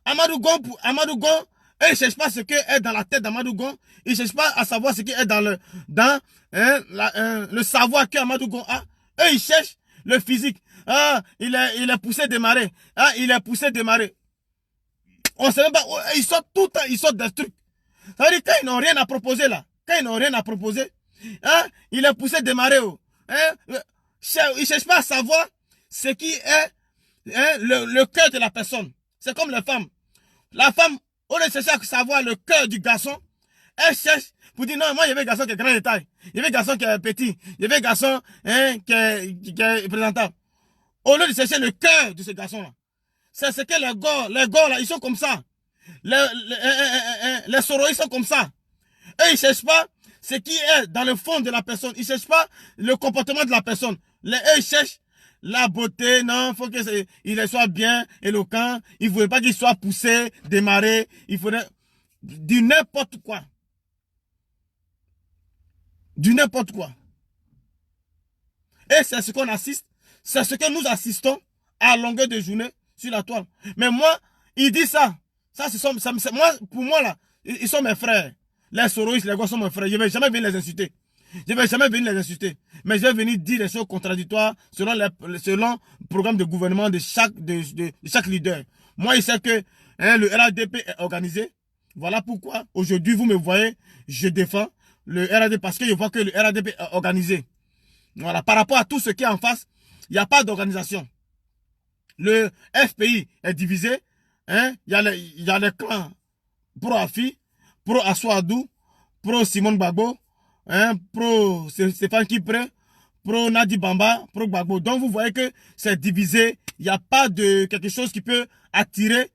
Amadou Gon, eux, ils ne cherchent pas ce qui est dans la tête d'Amadou Gon. Ils ne cherchent pas à savoir ce qui est dans le savoir qu'Amadou Gon a. Eux, ils cherchent le physique. Ah, il est poussé démarrer. Ah, il est poussé démarrer. On sait même pas. Ils sortent tout le temps, ils sortent des trucs. Ça veut dire quand ils n'ont rien à proposer là. Quand ils n'ont rien à proposer, hein, il est poussé démarrer. Hein, ils ne cherchent pas à savoir ce qui est le cœur de la personne. C'est comme les femmes. La femme, au lieu de chercher à savoir le cœur du garçon, elle cherche pour dire non, moi, il y avait un garçon qui est grand de taille. Il y avait un garçon qui est petit. Il y avait un garçon qui est présentable. Au lieu de chercher le cœur de ce garçon-là. C'est ce que les gars là, ils sont comme ça. Les soroïs sont comme ça. Eux, ils ne cherchent pas ce qui est dans le fond de la personne. Ils ne cherchent pas le comportement de la personne. Eux, ils cherchent la beauté. Non, il faut qu'il soit bien, éloquent. Il ne faudrait pas qu'il soit poussé, démarré. Il faudrait du n'importe quoi. Du n'importe quoi. Et c'est ce qu'on assiste. C'est ce que nous assistons à longueur de journée sur la toile. Mais moi, il dit ça. Pour moi, là, ils sont mes frères. Les soroïstes, les gars sont mes frères. Je ne vais jamais venir les insulter. Mais je vais venir dire des choses contradictoires selon le programme de gouvernement de chaque leader. Moi, il sait que le RADP est organisé. Voilà pourquoi, aujourd'hui, vous me voyez, je défends le RADP parce que je vois que le RADP est organisé. Voilà, par rapport à tout ce qui est en face, il n'y a pas d'organisation. Le FPI est divisé. Il y a les clans pro-Afi, pro-Aswadou, pro-Simone Gbagbo, pro Stéphane Kipré, pro-Nadi Bamba, pro-Gbagbo. Donc vous voyez que c'est divisé. Il n'y a pas de quelque chose qui peut attirer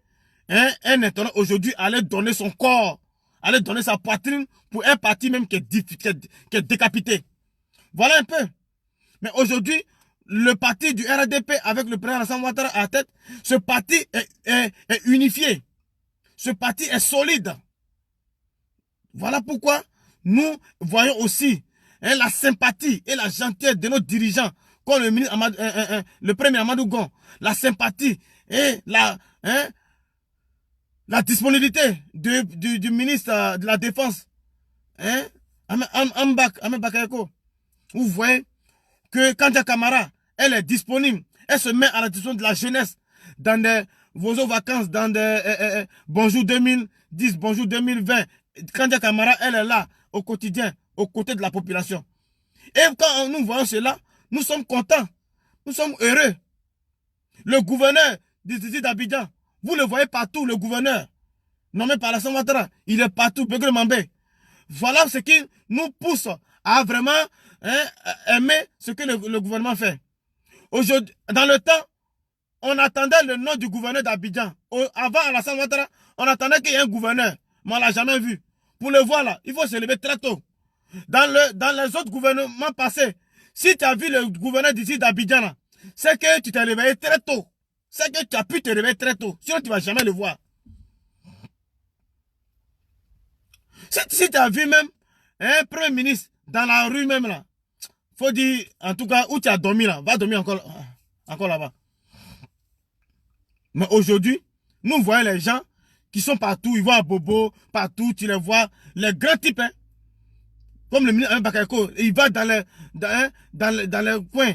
un internaute aujourd'hui à aller donner son corps, à aller donner sa poitrine pour un parti même qui est décapité. Voilà un peu. Mais aujourd'hui, le parti du RADP avec le président Alassane Ouattara à la tête, ce parti est unifié. Ce parti est solide. Voilà pourquoi nous voyons aussi la sympathie et la gentillesse de nos dirigeants, comme le ministre le premier Amadou Gon, la sympathie et la disponibilité du ministre de la Défense, Ahmed Bakayoko. Vous voyez que Kandia Kamara, elle est disponible. Elle se met à la disposition de la jeunesse dans des vacances, dans des bonjour 2010, bonjour 2020. Kandia Kamara, elle est là au quotidien, aux côtés de la population. Et quand nous voyons cela, nous sommes contents. Nous sommes heureux. Le gouverneur d'Abidjan, vous le voyez partout, le gouverneur, nommé par Alassane Ouattara, il est partout, Begré Mambé. Voilà ce qui nous pousse à vraiment aimer ce que le gouvernement fait. Aujourd'hui, dans le temps, on attendait le nom du gouverneur d'Abidjan. Avant Alassane Ouattara, on attendait qu'il y ait un gouverneur, mais on ne l'a jamais vu. Pour le voir là, il faut se lever très tôt. Dans les autres gouvernements passés, si tu as vu le gouverneur d'ici d'Abidjan, c'est que tu t'es réveillé très tôt. c'est que tu as pu te réveiller très tôt. Sinon, tu ne vas jamais le voir. Si tu as vu même un premier ministre dans la rue même là, faut dire, en tout cas, où tu as dormi là, va dormir encore là-bas. Mais aujourd'hui, nous voyons les gens qui sont partout, ils voient à Bobo, partout, tu les vois, les grands types, hein, comme le ministre Bakayoko, il va dans les coins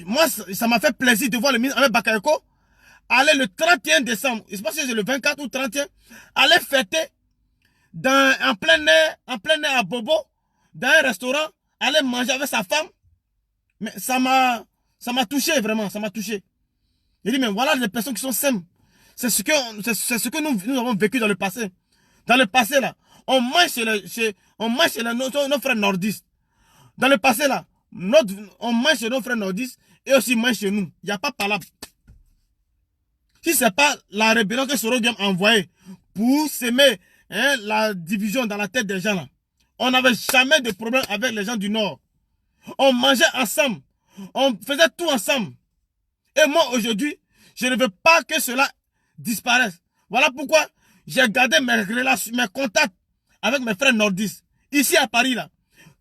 moi, ça m'a fait plaisir de voir le ministre Bakayoko aller le 31 décembre, je pense que c'est le 24 ou 31, aller fêter en plein air à Bobo, dans un restaurant, aller manger avec sa femme. Mais ça m'a touché, vraiment, ça m'a touché. Il dit, mais voilà les personnes qui sont saines. C'est ce que nous avons vécu dans le passé. Dans le passé, là, on mange chez nos frères nordistes. Dans le passé, là, on mange chez nos frères nordistes et aussi mange chez nous. Il n'y a pas palabre. Si ce n'est pas la rébellion que Sorogum a envoyée pour s'aimer la division dans la tête des gens, là, on n'avait jamais de problème avec les gens du Nord. On mangeait ensemble. On faisait tout ensemble. Et moi, aujourd'hui, je ne veux pas que cela disparaisse. Voilà pourquoi j'ai gardé mes relations, mes contacts avec mes frères nordistes. Ici à Paris, là,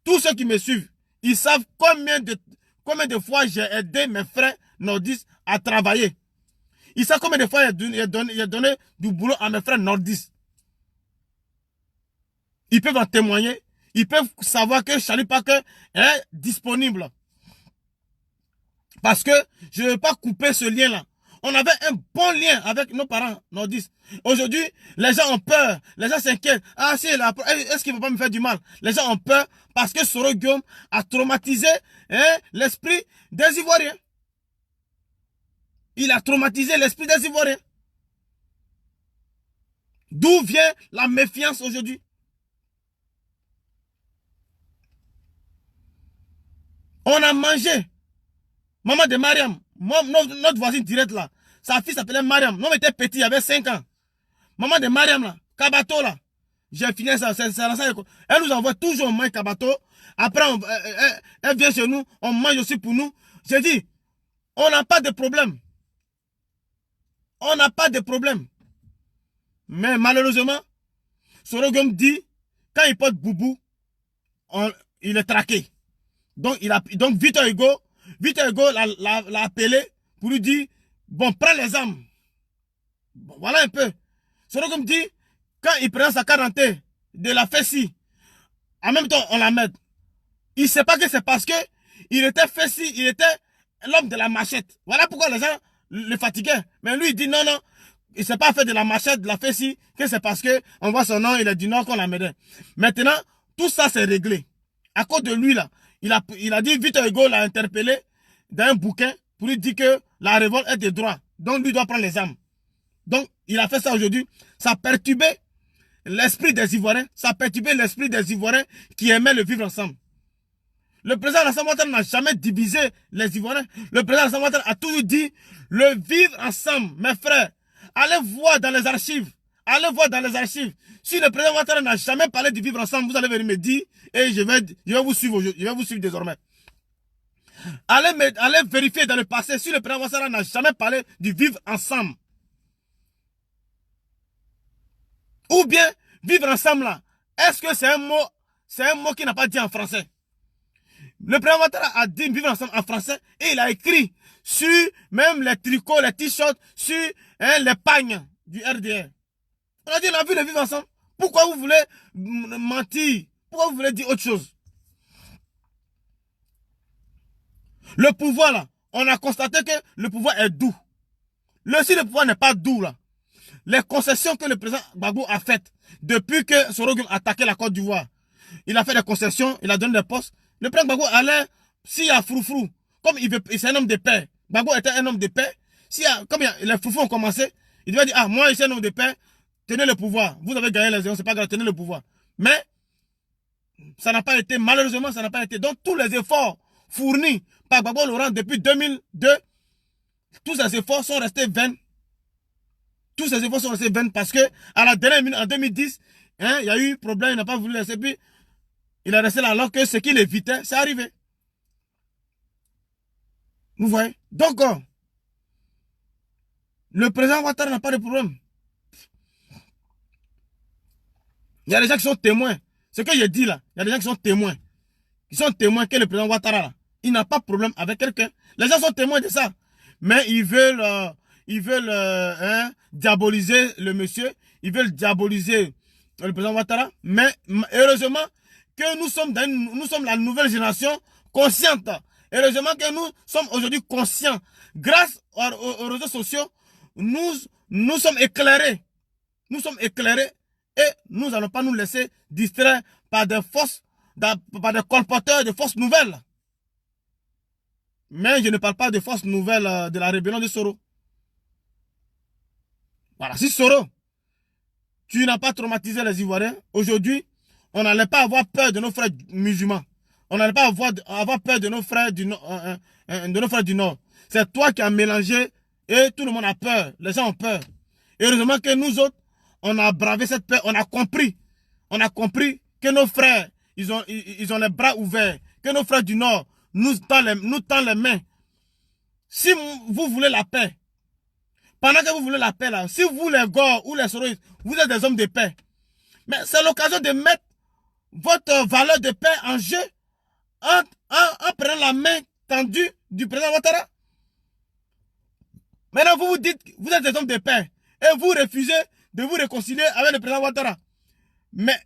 tous ceux qui me suivent, ils savent combien de fois j'ai aidé mes frères nordistes à travailler. Ils savent combien de fois j'ai donné du boulot à mes frères nordistes. Ils peuvent en témoigner. Ils peuvent savoir que Charlie Parker est disponible. Parce que je ne veux pas couper ce lien-là. On avait un bon lien avec nos parents nordistes. Aujourd'hui, les gens ont peur. Les gens s'inquiètent. Ah, si, est-ce qu'il ne va pas me faire du mal? Les gens ont peur parce que Soro Guillaume a traumatisé l'esprit des Ivoiriens. Il a traumatisé l'esprit des Ivoiriens. D'où vient la méfiance aujourd'hui? On a mangé. Maman de Mariam, notre voisine directe là, sa fille s'appelait Mariam. L'homme était petit, il avait 5 ans. Maman de Mariam là, Kabato là, j'ai fini ça, elle nous envoie toujours manger Kabato. Après, elle vient chez nous, on mange aussi pour nous. J'ai dit, on n'a pas de problème. On n'a pas de problème. Mais malheureusement, Sorogum dit, quand il porte Boubou, il est traqué. Donc Victor Hugo l'a appelé pour lui dire, bon, prends les armes. Bon, voilà un peu. Sorogum dit, quand il prend sa carte d'identité de la Fessi, en même temps, on la met. Il ne sait pas que c'est parce que il était Fessi, il était l'homme de la machette. Voilà pourquoi les gens le fatiguaient. Mais lui, il dit non, non, il ne s'est pas fait de la machette, de la Fessi, que c'est parce que on voit son nom, il est du Nord qu'on la met. Maintenant, tout ça, c'est réglé. À cause de lui, là, il a dit, Victor Hugo l'a interpellé dans un bouquin pour lui dire que la révolte est de droit. Donc, lui doit prendre les armes. Donc, il a fait ça aujourd'hui. Ça a perturbé l'esprit des Ivoiriens. Ça a perturbé l'esprit des Ivoiriens qui aimaient le vivre ensemble. Le président Alassane Ouattara n'a jamais divisé les Ivoiriens. Le président Alassane Ouattara a toujours dit, le vivre ensemble, mes frères. Allez voir dans les archives. Allez voir dans les archives. Si le président Ouattara n'a jamais parlé du vivre ensemble, vous allez venir me dire et je vais vous suivre aujourd'hui. Je vais vous suivre désormais. Allez vérifier dans le passé si le président Ouattara n'a jamais parlé du vivre ensemble. Ou bien, vivre ensemble là, est-ce que c'est un mot qu'il n'a pas dit en français? Le président Ouattara a dit vivre ensemble en français et il a écrit sur même les tricots, les t-shirts, sur les pagnes du RDR. On a dit, on a vu le vivre ensemble. Pourquoi vous voulez mentir? Pourquoi vous voulez dire autre chose? Le pouvoir là, on a constaté que le pouvoir est doux. Si le pouvoir n'est pas doux là, les concessions que le président Gbagbo a faites depuis que Sorogum a attaqué la Côte d'Ivoire, il a fait des concessions, il a donné des postes. Le président Gbagbo allait, s'il y a froufrou, comme c'est un homme de paix, Gbagbo était un homme de paix, comme les froufrous ont commencé, il devait dire, ah, moi je suis un homme de paix, tenez le pouvoir. Vous avez gagné les élections, c'est pas grave, tenez le pouvoir. Mais, ça n'a pas été, malheureusement, ça n'a pas été. Donc, tous les efforts fournis par Gbagbo Laurent depuis 2002, tous ces efforts sont restés vains. Tous ces efforts sont restés vains parce que, à la dernière minute, en 2010, il y a eu problème, il n'a pas voulu laisser, puis il est resté là alors que ce qu'il évitait, c'est arrivé. Vous voyez? Donc, Le président Ouattara n'a pas de problème. Il y a des gens qui sont témoins. Ce que je dis là, il y a des gens qui sont témoins. Ils sont témoins que le président Ouattara, là, il n'a pas de problème avec quelqu'un. Les gens sont témoins de ça. Mais ils veulent diaboliser le monsieur. Ils veulent diaboliser le président Ouattara. Mais heureusement que nous sommes la nouvelle génération consciente. Heureusement que nous sommes aujourd'hui conscients. Grâce aux réseaux sociaux, nous sommes éclairés. Nous sommes éclairés et nous n'allons pas nous laisser distraire par des colporteurs de fausses nouvelles. Mais je ne parle pas de fausses nouvelles de la rébellion de Soro. Voilà, si Soro, tu n'as pas traumatisé les Ivoiriens, aujourd'hui, on n'allait pas avoir peur de nos frères musulmans. On n'allait pas avoir peur de nos frères du Nord. C'est toi qui as mélangé et tout le monde a peur. Les gens ont peur. Et heureusement que nous autres, on a bravé cette peur. On a compris que nos frères, ils ont les bras ouverts. Que nos frères du Nord nous tendent les mains. Si vous voulez la paix, pendant que vous voulez la paix là, si vous les Gors ou les Soroïs, vous êtes des hommes de paix. Mais c'est l'occasion de mettre votre valeur de paix en jeu en prenant la main tendue du président Ouattara. Maintenant, vous vous dites, vous êtes des hommes de paix et vous refusez de vous réconcilier avec le président Ouattara. Mais,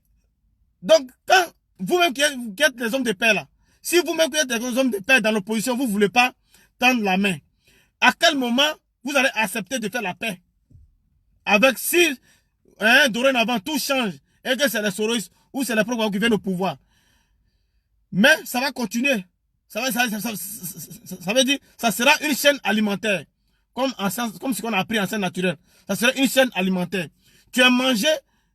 donc, quand vous-même qui êtes des hommes de paix là, si vous-même qui êtes des hommes de paix dans l'opposition, vous ne voulez pas tendre la main, à quel moment vous allez accepter de faire la paix? Avec si, dorénavant, tout change et que c'est les Soros ou c'est les progrès qui viennent au pouvoir. Mais ça va continuer. Ça veut dire ça sera une chaîne alimentaire. Comme ce qu'on a appris en sciences naturelles. Ça sera une chaîne alimentaire. Tu as mangé,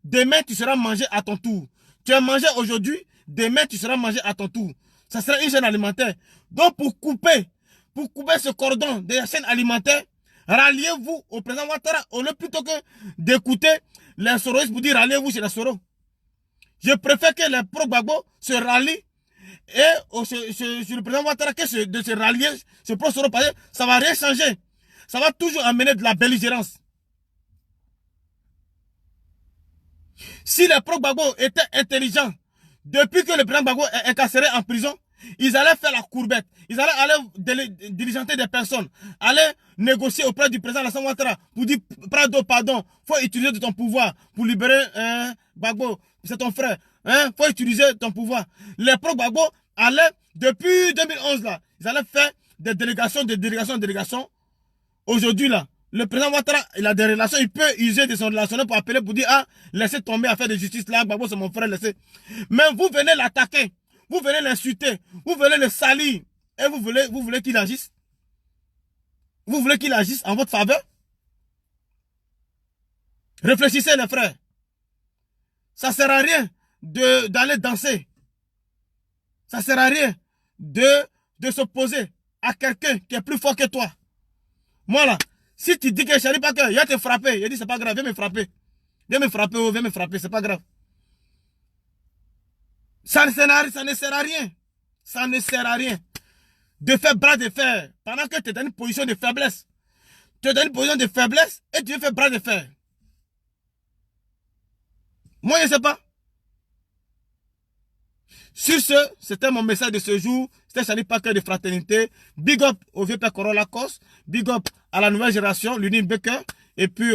demain tu seras mangé à ton tour. Tu as mangé aujourd'hui, demain tu seras mangé à ton tour. Ça sera une chaîne alimentaire. Donc pour couper ce cordon de la chaîne alimentaire, ralliez-vous au président Ouattara au lieu plutôt que d'écouter les Soroistes pour dire ralliez-vous chez les Soros. Je préfère que les pro-Gbagbo se rallient et sur le président Ouattara que de se rallier ce pro-Soro parce que ça ne va rien changer. Ça va toujours amener de la belligérance. Si les pro-Gbagbo étaient intelligents, depuis que le président Gbagbo est incarcéré en prison, ils allaient faire la courbette. Ils allaient aller diligenter des personnes, aller négocier auprès du président Alassane Ouattara pour dire pardon, il faut utiliser de ton pouvoir pour libérer Gbagbo, c'est ton frère. Il faut utiliser ton pouvoir. Les pro-Gbagbo allaient, depuis 2011, là, ils allaient faire des délégations. Aujourd'hui, là, le président Ouattara, il a des relations, il peut user de son relationnel pour appeler, pour dire, laissez tomber affaire de justice là, Gbagbo c'est mon frère, laissez. Mais vous venez l'attaquer, vous venez l'insulter, vous venez le salir, et vous voulez qu'il agisse. Vous voulez qu'il agisse en votre faveur? Réfléchissez les frères. Ça ne sert à rien d'aller danser. Ça ne sert à rien de s'opposer à quelqu'un qui est plus fort que toi. Moi là, si tu dis que Charlie Packer, il va te frapper, il dit c'est pas grave, viens me frapper. Viens me frapper, c'est pas grave. Ça ne sert à rien. Ça ne sert à rien de faire bras de fer pendant que tu es dans une position de faiblesse. Tu es dans une position de faiblesse et tu veux faire bras de fer. Moi, je ne sais pas. Sur ce, c'était mon message de ce jour. C'était Charlie Packer de Fraternité. Big up au vieux père Corolla Cos. Big up à la nouvelle génération, l'Uni Baker. Et puis,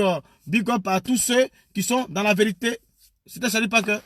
big up à tous ceux qui sont dans la vérité. C'était Charlie Packer.